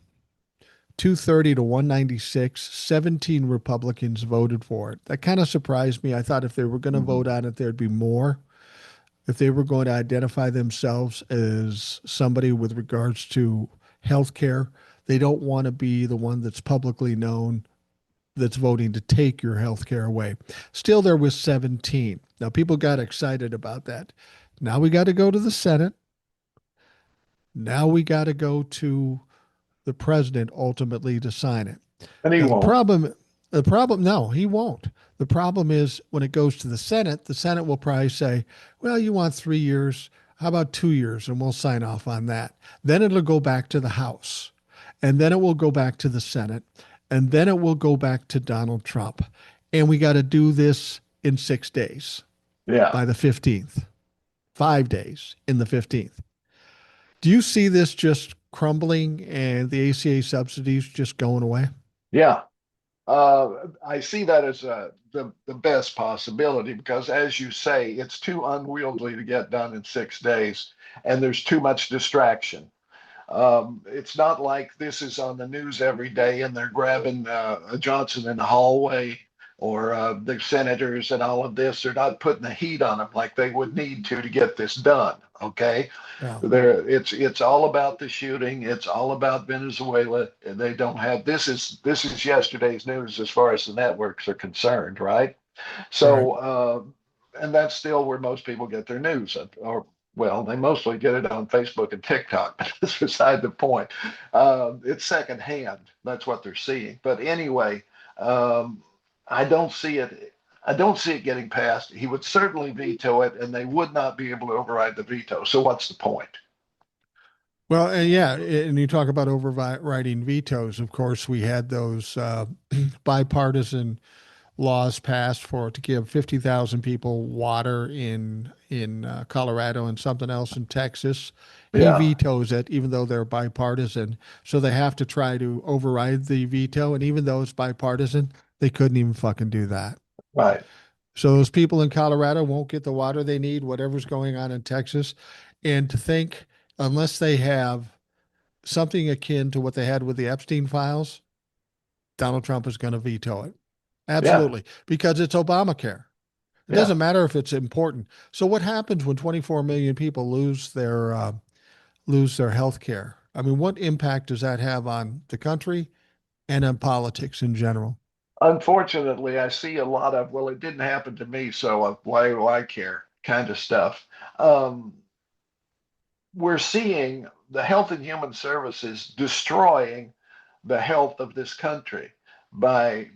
230 to 196, 17 Republicans voted for it. That kind of surprised me. I thought if they were going to mhm. vote on it, there'd be more. If they were going to identify themselves as somebody with regards to health care, they don't want to be the one that's publicly known that's voting to take your health care away. Still, there was 17. Now, people got excited about that. Now we got to go to the Senate. Now we got to go to the president ultimately to sign it. And he Now won't. the problem, no, he won't. The problem is when it goes to the Senate will probably say, well, you want 3 years. How about 2 years? And we'll sign off on that. Then it'll go back to the House. And then it will go back to the Senate. And then it will go back to Donald Trump. And we got to do this in 6 days Yeah, by the 15th, 5 days in the 15th. Do you see this just crumbling and the ACA subsidies just going away? yeah. I see that as the best possibility because, as you say, it's too unwieldy to get done in 6 days, and there's too much distraction. It's not like this is on the news every day and they're grabbing Johnson in the hallway or the senators and all of this. They're not putting the heat on them like they would need to get this done. Okay, Yeah, it's all about the shooting. It's all about Venezuela. And they don't have this is yesterday's news as far as the networks are concerned, right? right. So and that's still where most people get their news, or well, they mostly get it on Facebook and TikTok, but that's beside the point. It's secondhand. That's what they're seeing. But anyway, um, I don't see it. I don't see it getting passed. He would certainly veto it, and they would not be able to override the veto. So what's the point? Well, and yeah, and you talk about overriding vetoes. Of course, we had those bipartisan laws passed for to give 50,000 people water in Colorado and something else in Texas. He Yeah, vetoes it, even though they're bipartisan. So they have to try to override the veto, and even though it's bipartisan, they couldn't even fucking do that. right. So those people in Colorado won't get the water they need, whatever's going on in Texas. And to think, unless they have something akin to what they had with the Epstein files, Donald Trump is going to veto it. Yeah, Absolutely. Because it's Obamacare. It yeah. doesn't matter if it's important. So what happens when 24 million people lose their health care? I mean, what impact does that have on the country and on politics in general? Unfortunately, I see a lot of, well, it didn't happen to me, so why do I care kind of stuff. Um, we're seeing the Health and Human Services destroying the health of this country by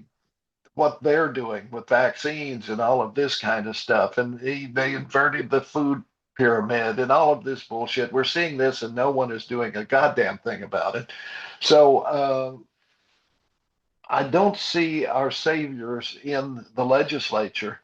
what they're doing with vaccines and all of this kind of stuff. And they inverted the food pyramid and all of this bullshit. We're seeing this and no one is doing a goddamn thing about it. So I don't see our saviors in the legislature.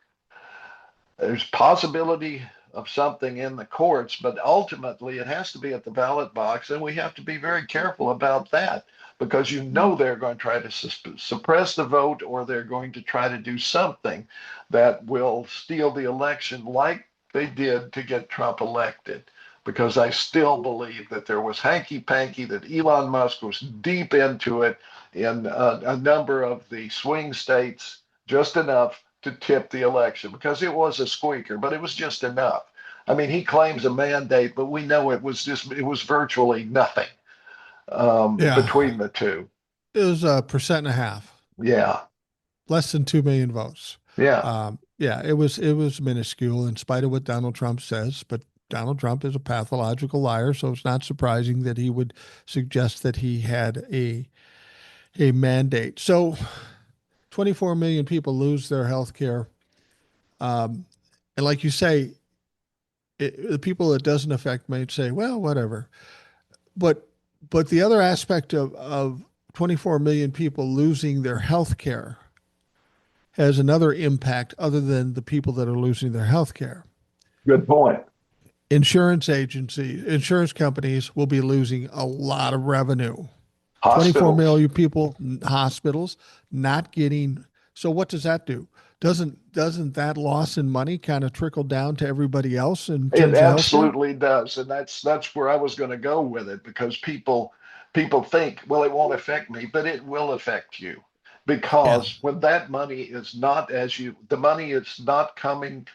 There's possibility of something in the courts, but ultimately it has to be at the ballot box, and we have to be very careful about that because you know they're going to try to suppress the vote, or they're going to try to do something that will steal the election like they did to get Trump elected. Because I still believe that there was hanky panky, that Elon Musk was deep into it in a number of the swing states, just enough to tip the election because it was a squeaker, but it was just enough. I mean, he claims a mandate, but we know it was virtually nothing Yeah, between the two. it was 1.5%, Yeah, less than 2 million votes. yeah. Yeah, it was minuscule in spite of what Donald Trump says, but Donald Trump is a pathological liar, so it's not surprising that he would suggest that he had a mandate. So 24 million people lose their health care. Um, and like you say, the people it doesn't affect might say, well, whatever. But the other aspect of 24 million people losing their health care has another impact other than the people that are losing their health care. Good point. Insurance companies will be losing a lot of revenue. 24 Hospitals. million people, hospitals not getting. So what does that do? Doesn't that loss in money kind of trickle down to everybody else in It terms of healthcare? absolutely does, and that's where I was going to go with it because people think, well, it won't affect me, but it will affect you Yeah, because when that money is not as you, the money is not coming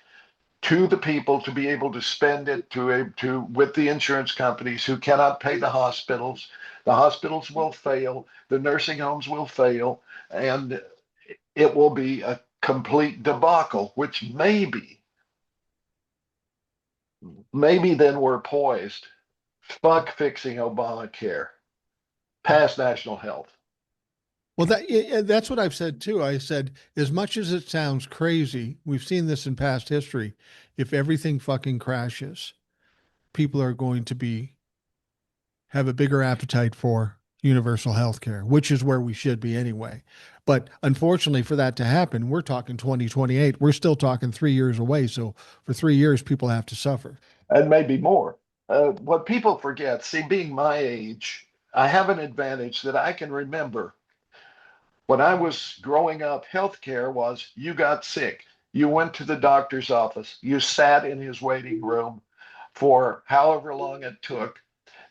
to the people to be able to spend it to with the insurance companies who cannot pay the hospitals. The hospitals will fail, the nursing homes will fail, and it will be a complete debacle, which maybe then we're poised. Fuck fixing Obamacare. Pass national health. well, that's what I've said too. I said, as much as it sounds crazy, we've seen this in past history. If everything fucking crashes, people are going to be have a bigger appetite for universal health care, which is where we should be anyway. But unfortunately, for that to happen, we're talking 2028. We're still talking 3 years away. So for 3 years, people have to suffer. And maybe more. What people forget, see, being my age, I have an advantage that I can remember. When I was growing up, healthcare was you got sick, you went to the doctor's office, you sat in his waiting room for however long it took.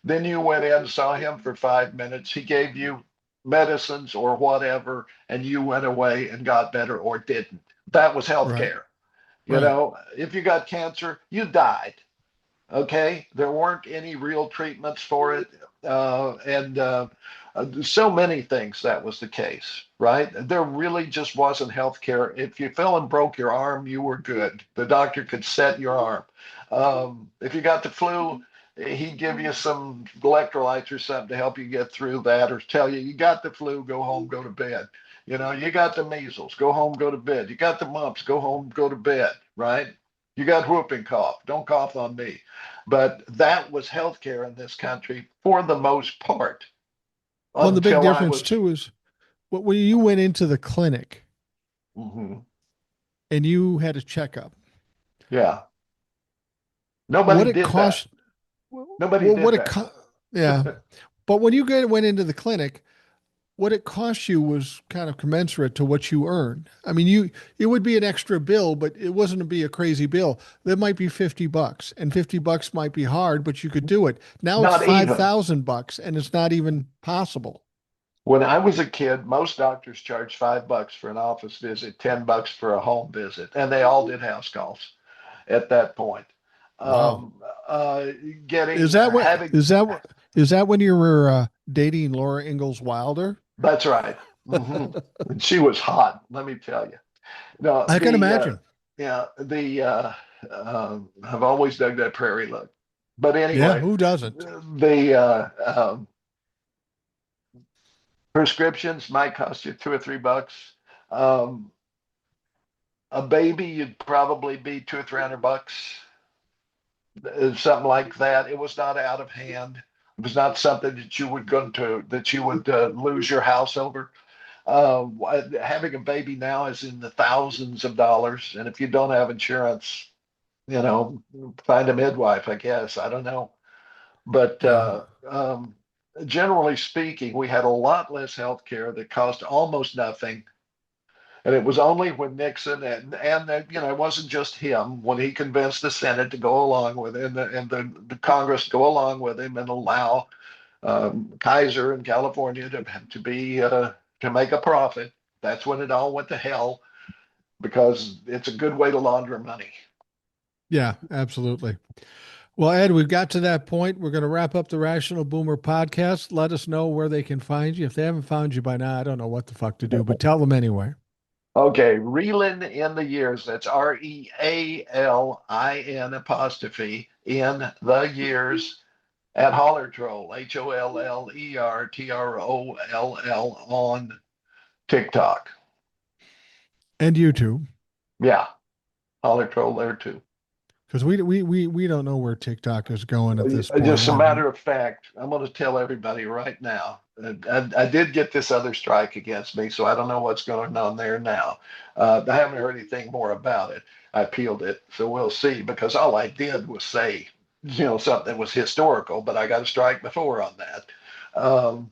Then you went in, saw him for 5 minutes. He gave you medicines or whatever, and you went away and got better or didn't. That was Right. healthcare. You Right. know, if you got cancer, you died. Okay, there weren't any real treatments for it, and So many things that was the case, right? There really just wasn't health care. If you fell and broke your arm, you were good. The doctor could set your arm. If you got the flu, he'd give you some electrolytes or something to help you get through that, or tell you, you got the flu, go home, go to bed. You know, you got the measles, go home, go to bed. You got the mumps, go home, go to bed, right? You got whooping cough, don't cough on me. But that was healthcare in this country for the most part Well, the big until I difference was, too is when you went into the clinic mhm, and you had a checkup, yeah, what nobody it did that. cost, Nobody well, did that. yeah. But when you went into the clinic, what it cost you was kind of commensurate to what you earned. I mean, it would be an extra bill, but it wasn't to be a crazy bill. That might be $50, and $50 might be hard, but you could do it. Now it's Not even. $5,000, and it's not even possible. When I was a kid, most doctors charged $5 for an office visit, $10 for a home visit, and they all did house calls at that point. Wow. Um, uh, Is getting that what having is that what is that when you were dating Laura Ingalls Wilder? That's right. Hmm. And she was hot, let me tell you. No, I can imagine. yeah, I've always dug that prairie look. But Yeah, anyway, who doesn't? the prescriptions might cost you 2 or 3 bucks. Um, a baby, you'd probably be 200 or 300 bucks, something like that. It was not out of hand. It was not something that you would lose your house over. Having a baby now is in the thousands of dollars, and if you don't have insurance, find a midwife, I guess. I don't know, but Yeah. generally speaking, we had a lot less health care that cost almost nothing. And it was only when Nixon and it wasn't just him when he convinced the Senate to go along with it and the Congress to go along with him and allow Kaiser in California to make a profit. That's when it all went to hell because it's a good way to launder money. Yeah, absolutely. Well, Ed, we've got to that point. We're going to wrap up the Rational Boomer podcast. Let us know where they can find you. If they haven't found you by now, I don't know what the fuck to do, but tell them anyway. Okay, reeling in the years. That's REALIN apostrophe in the years at Holler Troll, HOLLERTROLL on TikTok. And YouTube, Yeah, Holler Troll there too. because we don't know where TikTok is going at this point. Just a I matter mean, of fact, I'm going to tell everybody right now. I did get this other strike against me, so I don't know what's going on there now. I haven't heard anything more about it. I appealed it, so we'll see. Because all I did was say, something was historical, but I got a strike before on that. Um,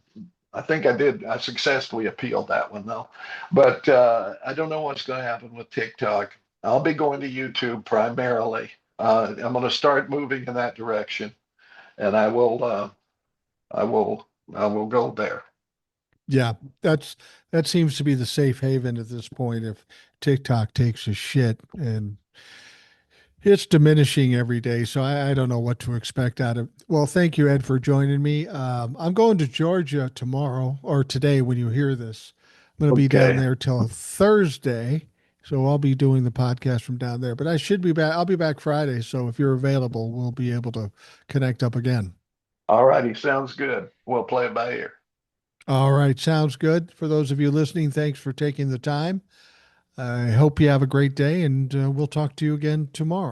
I think I did. I successfully appealed that one though, but I don't know what's going to happen with TikTok. I'll be going to YouTube primarily. I'm going to start moving in that direction, and I will, I will go there. yeah, that seems to be the safe haven at this point. If TikTok takes a shit, and it's diminishing every day, so I don't know what to expect out of. Well, thank you, Ed, for joining me. I'm going to Georgia tomorrow or today when you hear this. I'm going to be down Okay. there till Thursday, so I'll be doing the podcast from down there. But I should be back. I'll be back Friday, so if you're available, we'll be able to connect up again. All righty. Sounds good. We'll play it by ear. All right, sounds good. For those of you listening, thanks for taking the time. I hope you have a great day, and we'll talk to you again tomorrow.